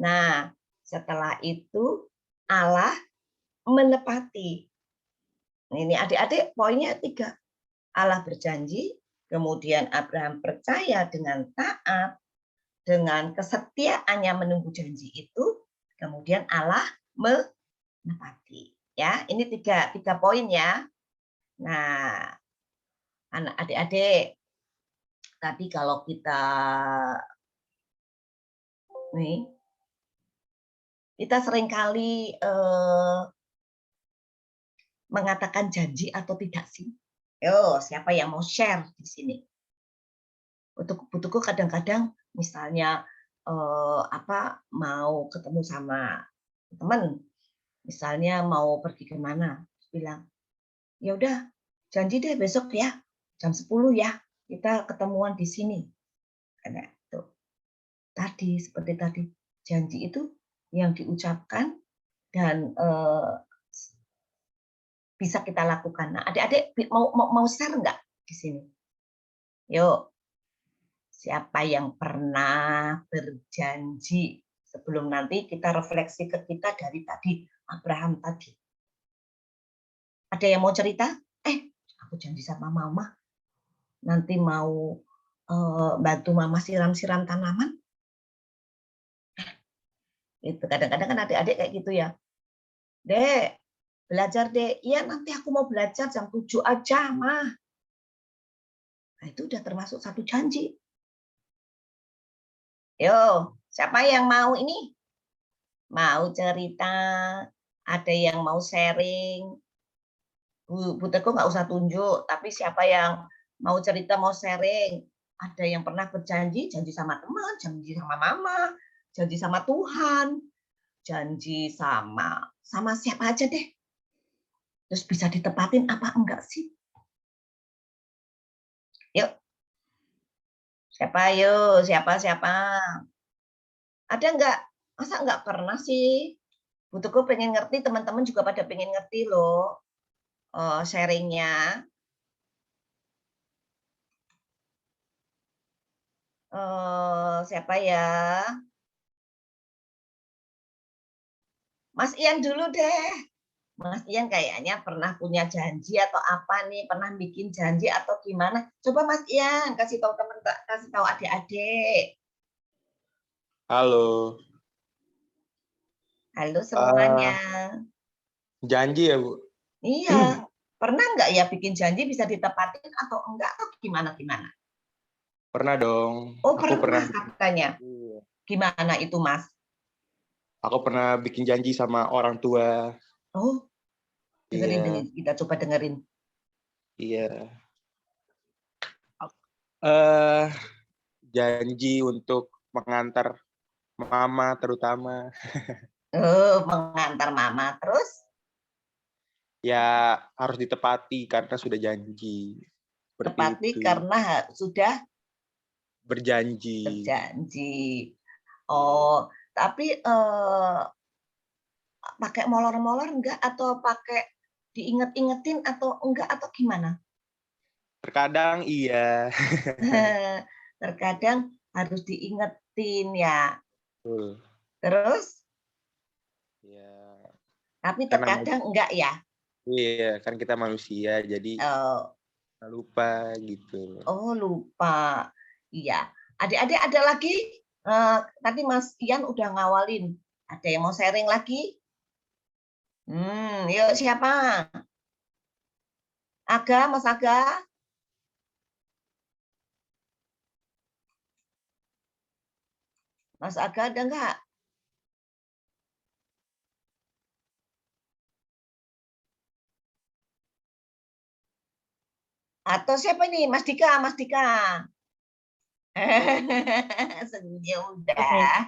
Nah, setelah itu Allah menepati. Ini adik-adik poinnya 3. Allah berjanji, kemudian Abraham percaya dengan taat, dengan kesetiaannya menunggu janji itu, kemudian Allah menepati. Ya, ini tiga poin ya. Nah, anak adik-adik, tadi kalau kita seringkali mengatakan janji atau tidak sih? Yo, siapa yang mau share di sini? Butuhku kadang-kadang misalnya mau ketemu sama teman, misalnya mau pergi kemana, bilang, ya udah janji deh besok ya jam 10 ya kita ketemuan di sini. Karena itu tadi seperti tadi janji itu yang diucapkan dan bisa kita lakukan. Nah, adik-adik mau share nggak di sini? Yuk, siapa yang pernah berjanji sebelum nanti kita refleksi ke kita dari tadi Abraham tadi? Ada yang mau cerita? Aku janji sama mama nanti mau bantu mama siram-siram tanaman. Itu kadang-kadang kan adik-adik kayak gitu ya. Dek, belajar dek. Iya nanti aku mau belajar jam 7 aja, Mah. Nah, itu udah termasuk satu janji. Yo, siapa yang mau ini? Mau cerita? Ada yang mau sharing? Bu Teguh nggak usah tunjuk, tapi siapa yang mau cerita, mau sharing? Ada yang pernah berjanji, janji sama teman, janji sama mama, janji sama Tuhan, janji sama siapa aja deh. Terus bisa ditepatin apa enggak sih? Yuk. Siapa? Ada enggak? Masa enggak pernah sih? Bu Teguh pengen ngerti, teman-teman juga pada pengen ngerti loh. Sharingnya. Siapa ya? Mas Ian dulu deh. Mas Ian kayaknya pernah punya janji atau apa nih? Pernah bikin janji atau gimana? Coba Mas Ian kasih tahu teman, kasih tahu adik-adik. Halo. Halo semuanya. Janji ya, Bu? Iya. Pernah nggak ya bikin janji bisa ditepatin atau enggak atau gimana? Pernah dong. Oh, Aku pernah. katanya. Gimana itu, Mas? Aku pernah bikin janji sama orang tua. Oh, dengerin. Iya. Kita coba dengerin. Iya. Janji untuk mengantar mama terutama. Mengantar mama terus? Ya harus ditepati karena sudah janji. Tepati karena sudah berjanji. Oh, tapi pakai molor-molor enggak atau pakai diinget-ingetin atau enggak atau gimana? Terkadang iya. Terkadang harus diingetin ya. Betul. Terus? Ya. Tapi terkadang enggak ya? Iya, kan kita manusia jadi lupa gitu. Oh, lupa. Iya. Adik-adik ada lagi? Tadi Mas Ian udah ngawalin. Ada yang mau sharing lagi? Yuk siapa? Aga, Mas Aga? Mas Aga ada enggak? Atau siapa nih? Mas Dika. Senyum dah.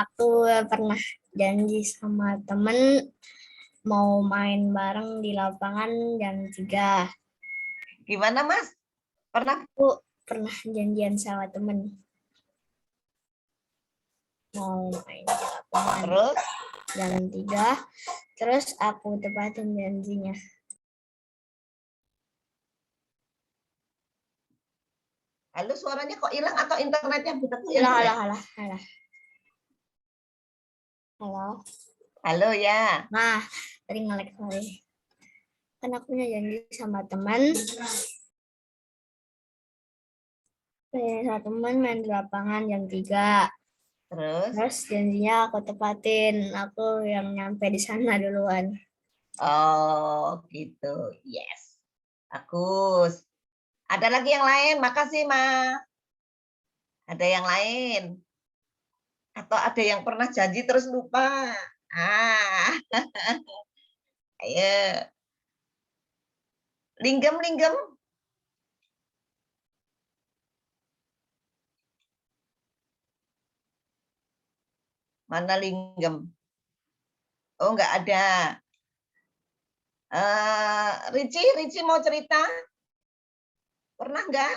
Aku pernah janji sama temen mau main bareng di lapangan jam 3. Gimana, Mas? Aku pernah janjian sama temen mau main di lapangan terus jam 3. Terus aku tepatin janjinya. Halo, suaranya kok hilang atau internetnya butuh Halah. Halo ya. Nah, tadi nge-lag sorry. Kan aku punya janji sama teman. Main di lapangan jam 3. Terus janjinya aku tepatin. Aku yang nyampe di sana duluan. Oh, gitu. Yes. Bagus. Ada lagi yang lain? Makasih, Ma. Ada yang lain? Atau ada yang pernah janji terus lupa? Ayo. Linggem. Mana linggem? Oh, nggak ada. Ricci mau cerita? Pernah nggak?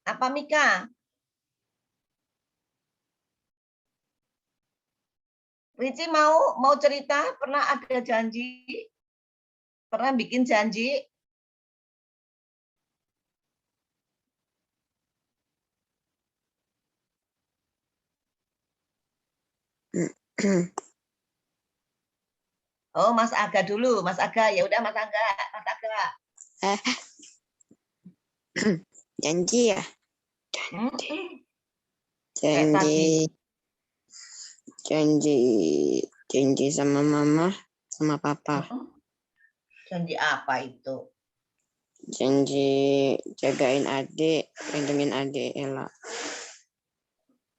Apa Mika? Ricci mau cerita? Pernah ada janji? Pernah bikin janji? Oh, Mas Aga dulu, Mas Aga. Ya udah Mas Aga. Janji ya? Janji sama mama, sama papa. Janji apa itu? Janji jagain adik, lindungin adik Ella.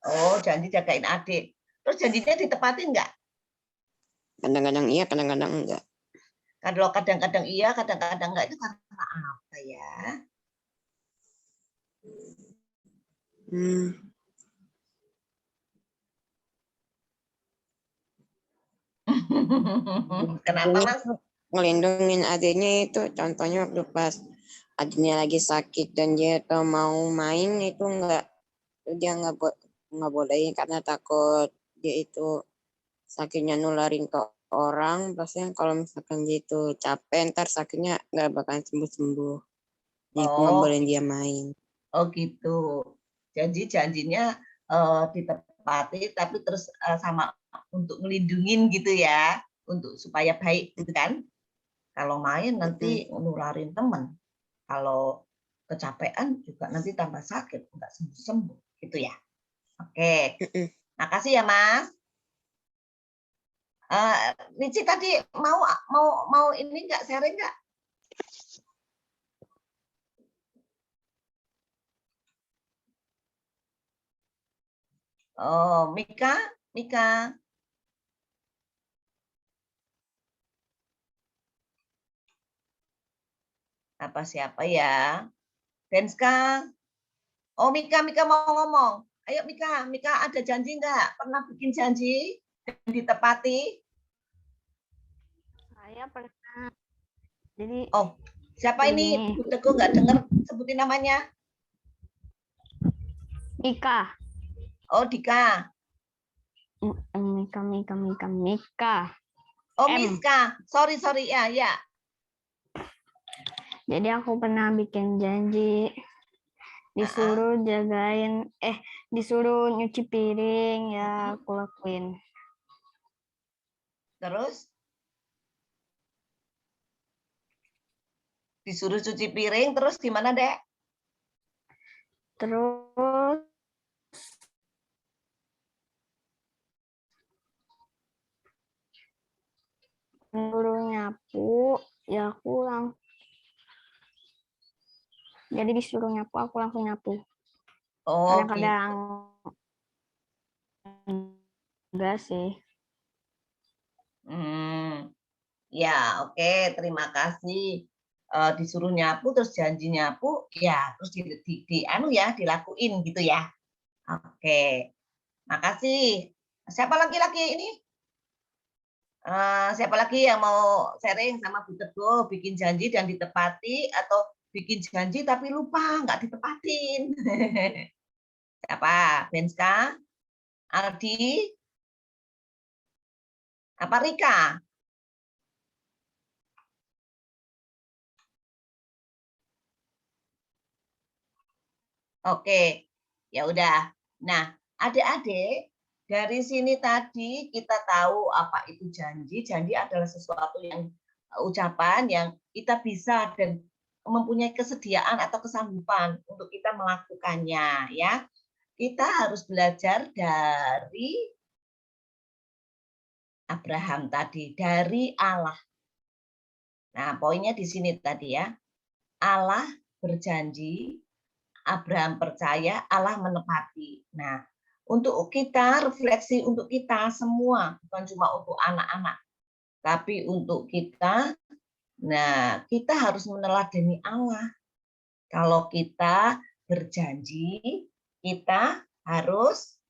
Oh, janji jagain adik. Terus janjinya ditepatin nggak? Kadang-kadang iya, kadang-kadang enggak. Kalau kadang-kadang iya, kadang-kadang enggak, itu karena apa ya? Kenapa, Mas? Ngelindungin adiknya itu contohnya waktu pas adiknya lagi sakit dan dia tuh mau main itu dia nggak bolehin karena takut dia itu sakitnya nularin ke orang. Pastinya kalau misalkan dia itu capek ntar sakitnya nggak bakalan sembuh-sembuh. Jadi aku nggak bolehin dia main. Oh gitu. Janjinya ditepati tapi terus sama untuk ngelindungin gitu ya, untuk supaya baik gitu kan. Kalau main nanti nularin teman. Kalau kecapean juga nanti tambah sakit, nggak sembuh-sembuh gitu ya. Oke. Makasih ya, Mas. Ricci tadi mau ini nggak, sharing nggak? Oh, Mika. Apa siapa ya? Denska. Oh, Mika mau ngomong. Ayo Mika ada janji nggak? Pernah bikin janji dan ditepati? Saya pernah. Jadi siapa ini? Bu Teguh nggak dengar, sebutin namanya. Mika. Oh, Dika. Mika. Oh, Miska. Sorry ya. Jadi aku pernah bikin janji disuruh disuruh nyuci piring ya aku lakuin. Terus? Disuruh cuci piring, terus gimana, Dek? Terus suruh nyapu, ya aku jadi disuruh nyapu, aku langsung nyapu. Kadang-kadang enggak sih. Ya, oke, terima kasih. Disuruh nyapu terus janji nyapu, ya terus dilakuin gitu ya. Oke, makasih. Siapa laki-laki ini? Siapa lagi yang mau sharing sama Bu Teguh, bikin janji dan ditepati atau bikin janji tapi lupa nggak ditepatin? Siapa? Benska? Aldi? Apa Rika? Oke, ya udah. Nah, adik-adik, dari sini tadi kita tahu apa itu janji. Janji adalah sesuatu yang ucapan yang kita bisa dan mempunyai kesediaan atau kesanggupan untuk kita melakukannya, ya. Kita harus belajar dari Abraham tadi, dari Allah. Nah, poinnya di sini tadi ya. Allah berjanji, Abraham percaya, Allah menepati. Nah, untuk kita, refleksi untuk kita semua, bukan cuma untuk anak-anak, tapi untuk kita, nah kita harus meneladani Allah. Kalau kita berjanji, kita harus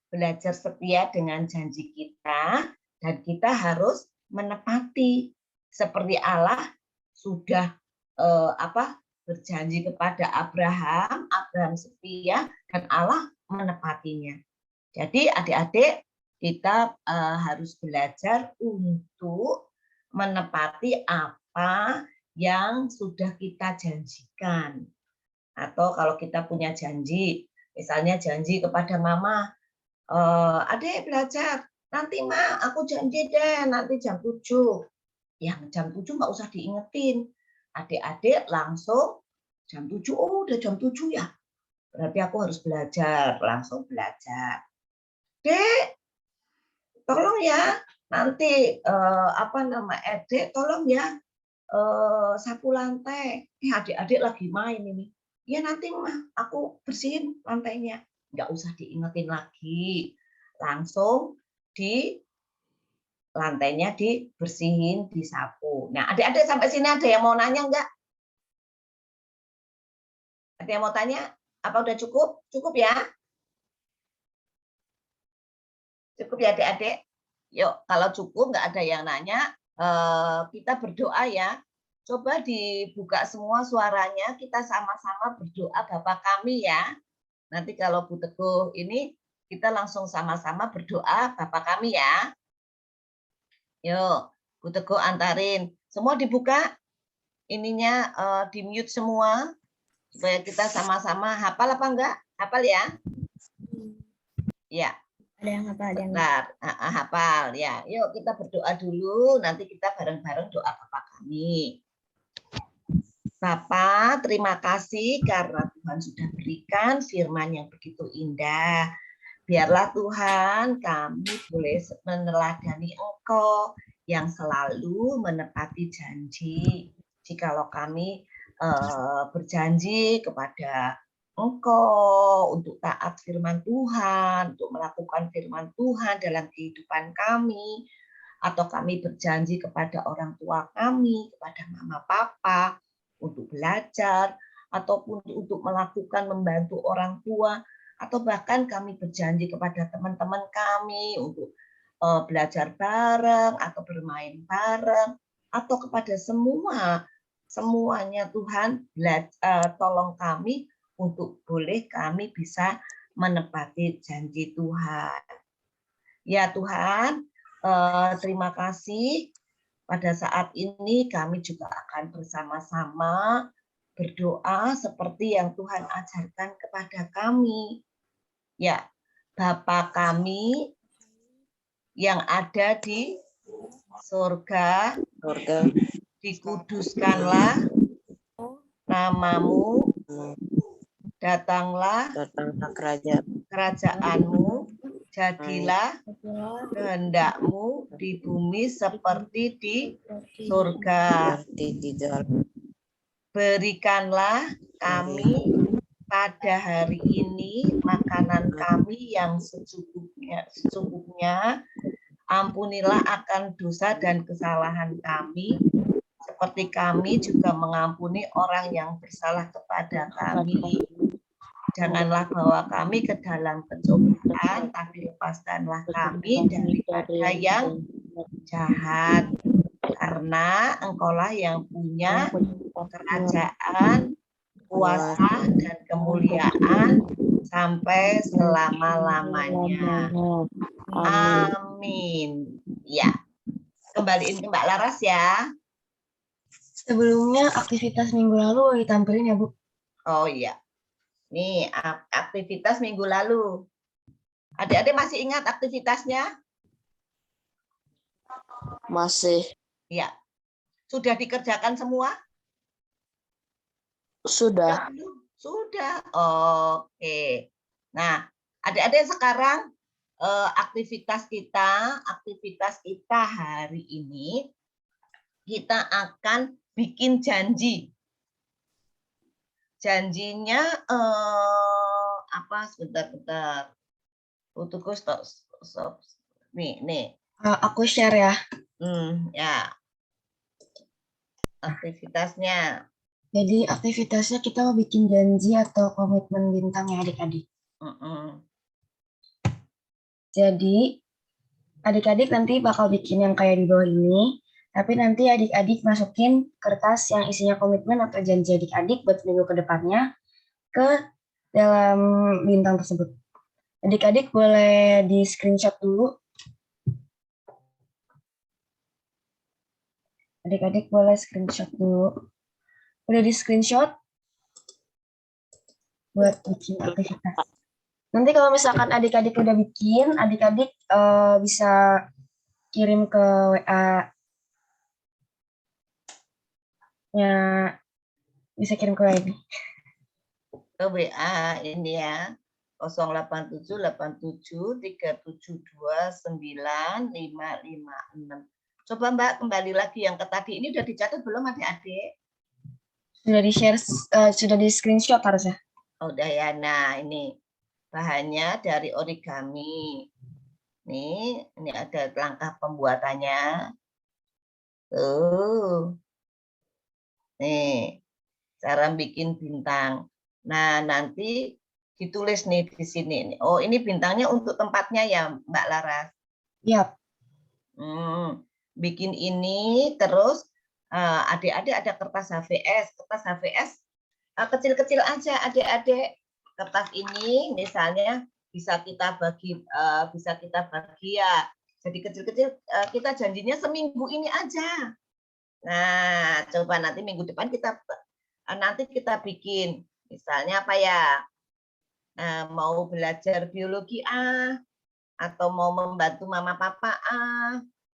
belajar setia dengan janji kita dan kita harus menepati seperti Allah sudah berjanji kepada Abraham, Abraham setia dan Allah menepatinya. Jadi adik-adik kita harus belajar untuk menepati apa yang sudah kita janjikan. Atau kalau kita punya janji, misalnya janji kepada mama, adik belajar, nanti Ma, aku janji deh, nanti jam 7. Yang jam 7 nggak usah diingetin. Adik-adik langsung jam 7, oh udah jam 7 ya. Berarti aku harus belajar, langsung belajar. Dek, tolong ya, nanti Dek, tolong ya, sapu lantai. Adik-adik lagi main ini. Ya nanti Mah, aku bersihin lantainya. Nggak usah diingetin lagi. Langsung lantainya dibersihin, disapu. Nah, adik-adik sampai sini ada yang mau nanya nggak? Ada yang mau tanya? Apa udah cukup? Cukup ya? Cukup ya adik-adik? Yuk, kalau cukup nggak ada yang nanya, kita berdoa ya. Coba dibuka semua suaranya, kita sama-sama berdoa Bapa kami ya. Nanti kalau Bu Teguh ini, kita langsung sama-sama berdoa Bapa kami ya. Yuk, Bu Teguh antarin. Semua dibuka, ininya di-mute semua, supaya kita sama-sama hafal apa enggak? Hafal ya? Ya. Ada yang hafal, ada yang hafal ya. Yuk kita berdoa dulu, nanti kita bareng-bareng doa Bapa kami. Bapa, terima kasih karena Tuhan sudah berikan firman yang begitu indah. Biarlah Tuhan kami boleh meneladani Engkau yang selalu menepati janji. Jikalau kami berjanji kepada Engkau untuk taat firman Tuhan, untuk melakukan firman Tuhan dalam kehidupan kami, atau kami berjanji kepada orang tua kami, kepada mama papa, untuk belajar, ataupun untuk melakukan membantu orang tua, atau bahkan kami berjanji kepada teman-teman kami untuk belajar bareng, atau bermain bareng, atau kepada semuanya Tuhan, tolong kami untuk boleh kami bisa menepati janji Tuhan. Ya Tuhan, terima kasih. Pada saat ini kami juga akan bersama-sama berdoa seperti yang Tuhan ajarkan kepada kami. Ya, Bapa kami yang ada di surga, dikuduskanlah namamu, datanglah kerajaanmu, jadilah kehendakmu di bumi seperti di surga. Berikanlah kami pada hari ini makanan kami yang secukupnya. Ampunilah akan dosa dan kesalahan kami, seperti kami juga mengampuni orang yang bersalah kepada kami. Janganlah bawa kami ke dalam pencobaan, tapi lepaskanlah kami daripada yang jahat. Karena Engkaulah yang punya kerajaan, kuasa, dan kemuliaan sampai selama-lamanya. Amin. Ya, kembaliin ke Mbak Laras ya. Sebelumnya aktivitas minggu lalu ditampilin ya Bu? Oh iya. Nih, aktivitas minggu lalu. Adik-adik masih ingat aktivitasnya? Masih. Ya. Sudah dikerjakan semua? Sudah. Sudah. Oke. Nah, adik-adik sekarang aktivitas kita hari ini, kita akan bikin janji. Janjinya apa? Sebentar. Untuk stop. Nih. Aku share ya. Ya. Aktivitasnya. Jadi aktivitasnya kita mau bikin janji atau komitmen bintang ya adik-adik. Jadi adik-adik nanti bakal bikin yang kayak di bawah ini, tapi nanti adik-adik masukin kertas yang isinya komitmen atau janji adik-adik buat minggu ke depannya ke dalam bintang tersebut. Adik-adik boleh di screenshot dulu. Adik-adik boleh screenshot dulu. Udah di screenshot buat bikin aktivitas. Nanti kalau misalkan adik-adik udah bikin, adik-adik bisa kirim ke WA. Ya, bisa kirim ke WA ini. Ke WA ini ya. 087-372-95556. Coba Mbak kembali lagi yang ke tadi ini udah dicatat belum adik-adik? Sudah di-share, sudah di-screenshot harusnya. Oh, udah ya. Nah, ini bahannya dari origami. Nih, ini ada langkah pembuatannya. Tuh. Nih, cara bikin bintang. Nah, nanti ditulis nih di sini. Oh, ini bintangnya untuk tempatnya ya, Mbak Laras? Iya. Bikin ini, terus adik-adik ada kertas HVS. Kertas HVS kecil-kecil aja, adik-adik. Kertas ini misalnya bisa kita bagi ya. Jadi kecil-kecil kita janjinya seminggu ini aja. Nah, coba nanti minggu depan kita bikin. Misalnya apa ya? Mau belajar biologi atau mau membantu mama papa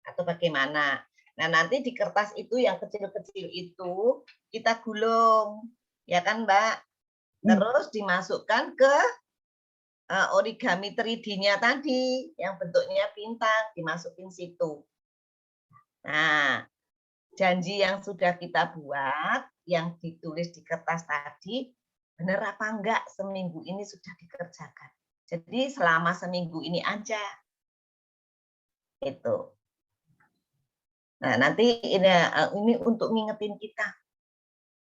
atau bagaimana. Nah, nanti di kertas itu yang kecil-kecil itu kita gulung, ya kan, Mbak? Terus dimasukkan ke origami 3D-nya tadi, yang bentuknya bintang, dimasukin situ. Nah, janji yang sudah kita buat, yang ditulis di kertas tadi, benar apa enggak seminggu ini sudah dikerjakan. Jadi selama seminggu ini aja. Itu. Nah, nanti ini untuk ngingetin kita.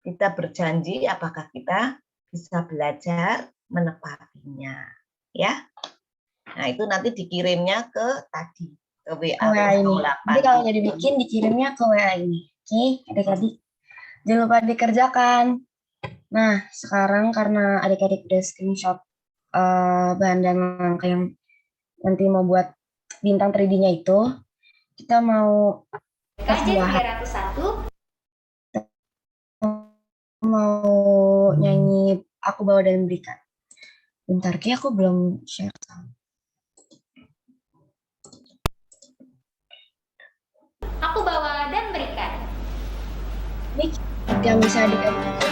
Kita berjanji apakah kita bisa belajar menepatinya. Ya. Nah, itu nanti dikirimnya ke tadi. Ke WA ini. 08. Jadi kalau jadi bikin dikirimnya ke WA ini. Oke, adik-adik. Jangan lupa dikerjakan. Nah, sekarang karena adik-adik udah screenshot bahan dan langkah yang nanti mau buat bintang 3D-nya itu, kita mau mau nyanyi Aku Bawa dan Berikan. Bentar, Ki, aku belum share. Aku bawa dan berikan. Ini yang bisa adik-adik.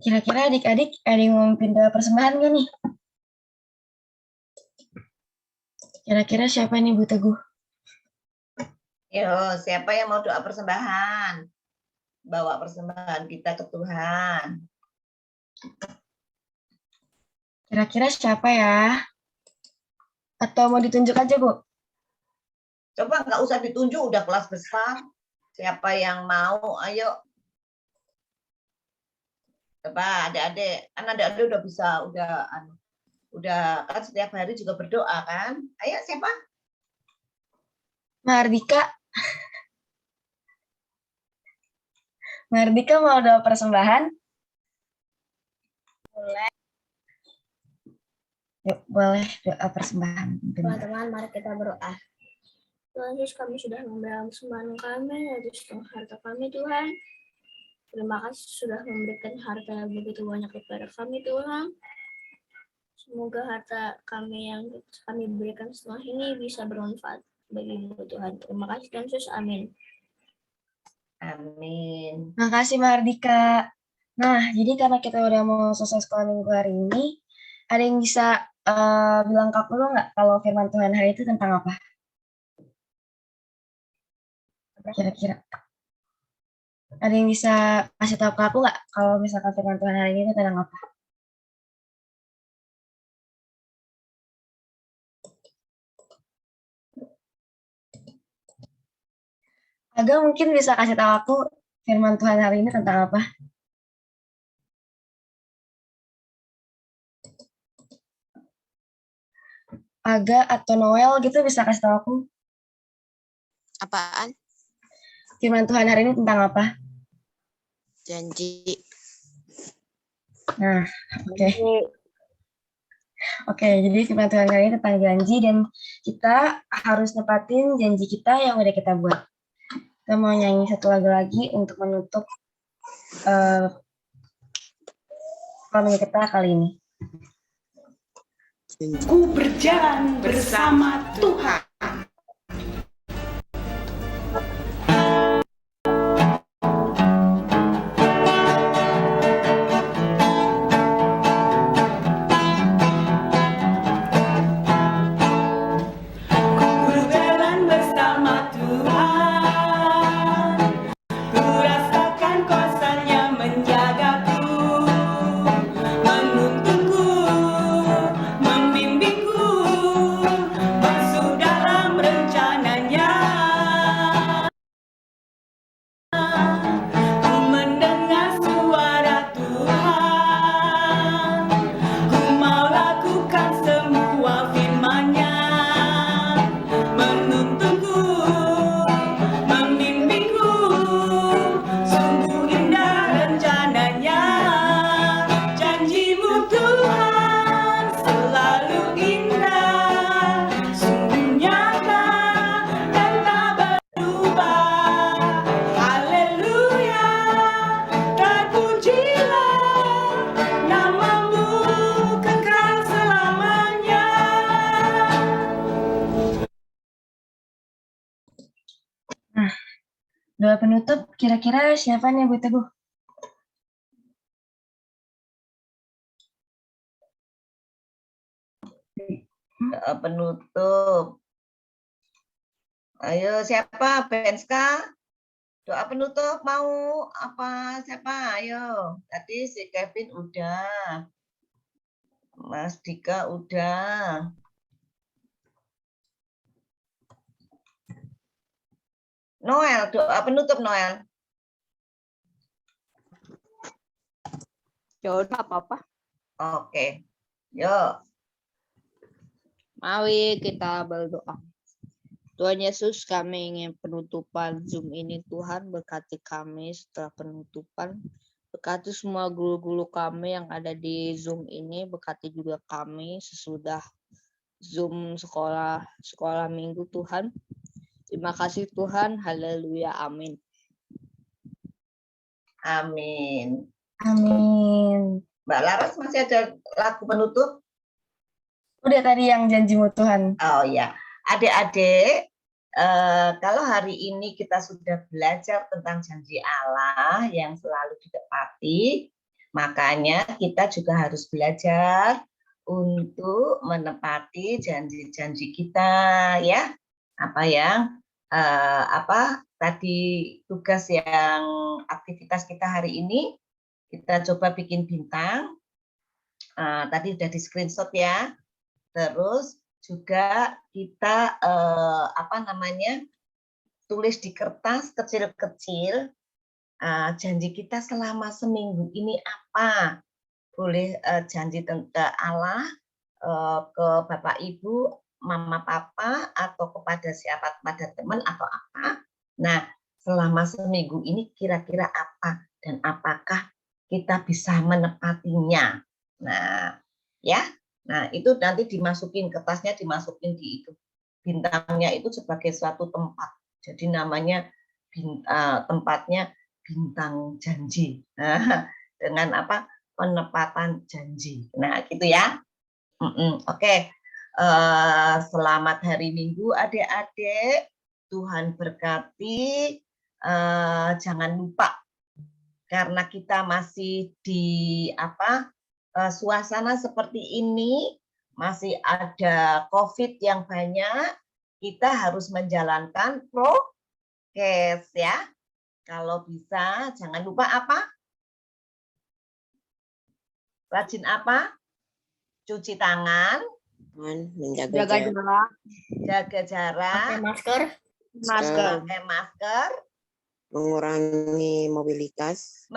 Kira-kira adik-adik ada yang mau pindah persembahan nggak nih? Kira-kira siapa nih Bu Teguh? Yo, siapa yang mau doa persembahan? Bawa persembahan kita ke Tuhan. Kira-kira siapa ya? Atau mau ditunjuk aja, Bu? Coba nggak usah ditunjuk, udah kelas besar. Siapa yang mau, ayo. Coba adik-adik, kan adik-adik udah bisa, udah kan setiap hari juga berdoa kan. Ayo siapa? Mardika. Mardika mau doa persembahan? Boleh. Yuk, boleh doa persembahan. Teman-teman, mari kita berdoa. Tuhan Yesus, kami sudah memberikan persembahan kami, yaitu setengah harta kami, Tuhan. Terima kasih sudah memberikan harta yang begitu banyak kepada kami, Tuhan. Semoga harta kami yang kami berikan setelah ini bisa bermanfaat bagi Tuhan. Terima kasih, Tuhan Yesus. Amin. Amin. Makasih Mardika. Nah, jadi karena kita udah mau selesai sekolah minggu hari ini, ada yang bisa bilang ke aku nggak kalau firman Tuhan hari itu tentang apa? Kira-kira. Ada yang bisa kasih tahu ke aku nggak kalau misalkan firman Tuhan hari ini itu tentang apa? Aga mungkin bisa kasih tahu aku firman Tuhan hari ini tentang apa? Aga atau Noel gitu bisa kasih tahu aku? Apaan? Firman Tuhan hari ini tentang apa? Janji. Nah, oke. Oke, jadi firman Tuhan hari ini tentang janji dan kita harus nepatin janji kita yang udah kita buat. Kita mau nyanyi satu lagu lagi untuk menutup sekolah kita kali ini. Ku berjalan bersama Tuhan. Doa penutup kira-kira siapa nih Bu Teguh? Doa penutup. Ayo siapa? Benska? Doa penutup mau apa siapa? Ayo. Tadi si Kevin udah. Mas Dika udah. Noel, doa penutup Noel. Ya udah apa-apa. Oke. Yuk. Mari kita berdoa. Tuhan Yesus, kami ingin penutupan Zoom ini, Tuhan berkati kami setelah penutupan. Berkati semua guru-guru kami yang ada di Zoom ini, berkati juga kami sesudah Zoom sekolah minggu, Tuhan. Terima kasih Tuhan, haleluya, amin. Amin. Amin. Mbak Laras masih ada lagu penutup? Udah tadi yang janjimu Tuhan. Oh ya, adik-adik, kalau hari ini kita sudah belajar tentang janji Allah yang selalu ditepati, makanya kita juga harus belajar untuk menepati janji-janji kita, ya. Tadi tugas yang aktivitas kita hari ini, kita coba bikin bintang. Tadi udah di screenshot ya. Terus juga kita tulis di kertas kecil-kecil janji kita selama seminggu ini apa. Boleh janji tentang Allah ke Bapak Ibu, Mama Papa, atau kepada siapa, kepada teman atau apa. Nah, selama seminggu ini kira-kira apa dan apakah kita bisa menepatinya. Nah, ya. Nah, itu nanti dimasukin kertasnya, dimasukin di itu. Bintangnya itu sebagai suatu tempat. Jadi namanya tempatnya bintang janji. Nah, dengan apa? Penepatan janji. Nah, gitu ya. Oke. Selamat hari Minggu adik-adik. Tuhan berkati. Jangan lupa karena kita masih di suasana seperti ini, masih ada COVID yang banyak, kita harus menjalankan prokes ya. Kalau bisa jangan lupa apa? Rajin apa? Cuci tangan, menjaga jarak, jaga jarak, Pakai masker, pakai masker, mengurangi mobilitas,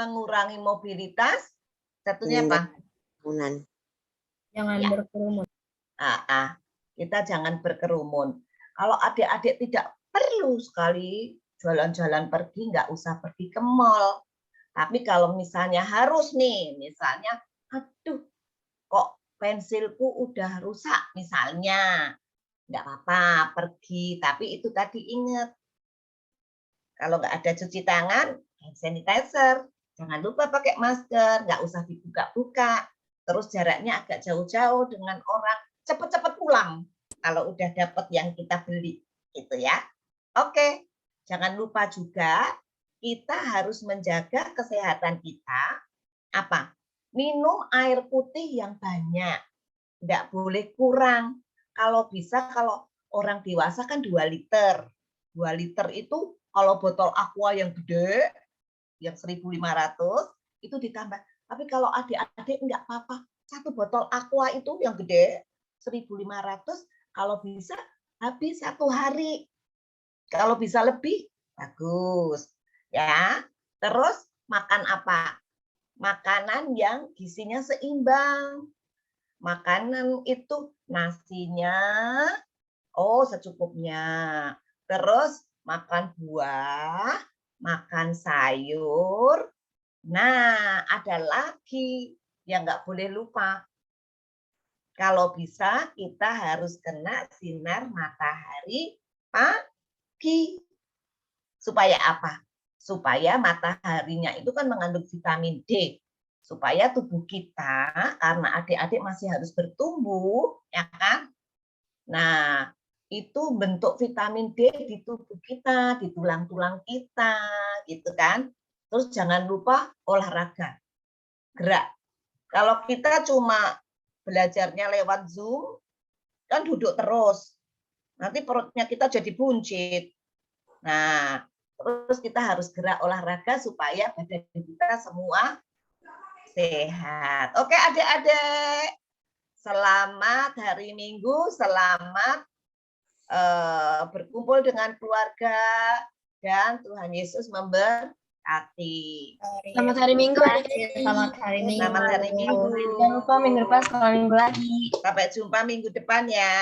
satunya apa? kerumunan. jangan Ya. berkerumun. Kita jangan berkerumun. Kalau adik-adik tidak perlu sekali jalan-jalan pergi, nggak usah pergi ke mall. Tapi kalau misalnya harus nih, misalnya, aduh, kok pensilku udah rusak misalnya, nggak apa-apa pergi. Tapi itu tadi ingat, kalau nggak ada cuci tangan, hand sanitizer. Jangan lupa pakai masker, nggak usah dibuka-buka. Terus jaraknya agak jauh-jauh dengan orang. Cepet-cepet pulang kalau udah dapat yang kita beli. Gitu ya. Oke, jangan lupa juga kita harus menjaga kesehatan kita. Apa? Minum air putih yang banyak. Nggak boleh kurang. Kalau bisa, kalau orang dewasa kan 2 liter. 2 liter itu kalau botol aqua yang gede, yang 1.500, itu ditambah. Tapi kalau adik-adik nggak apa-apa. 1 botol aqua itu yang gede, 1.500, kalau bisa habis 1 hari. Kalau bisa lebih, bagus. Ya. Terus makan apa? Makanan yang gizinya seimbang. Makanan itu nasinya, secukupnya. Terus makan buah, makan sayur. Nah, ada lagi yang nggak boleh lupa. Kalau bisa kita harus kena sinar matahari pagi. Supaya apa? Supaya mataharinya itu kan mengandung vitamin D. Supaya tubuh kita, karena adik-adik masih harus bertumbuh, ya kan? Nah, itu bentuk vitamin D di tubuh kita, di tulang-tulang kita, gitu kan. Terus jangan lupa olahraga, gerak. Kalau kita cuma belajarnya lewat Zoom, kan duduk terus. Nanti perutnya kita jadi buncit. Nah, terus kita harus gerak olahraga supaya badan kita semua sehat. Oke adik-adik, selamat hari Minggu, selamat berkumpul dengan keluarga, dan Tuhan Yesus memberkati. Selamat hari Minggu adik-adik. Selamat hari Minggu. Selamat hari Minggu. Jangan lupa minggu depan sekolah minggu lagi. Sampai jumpa minggu depan ya.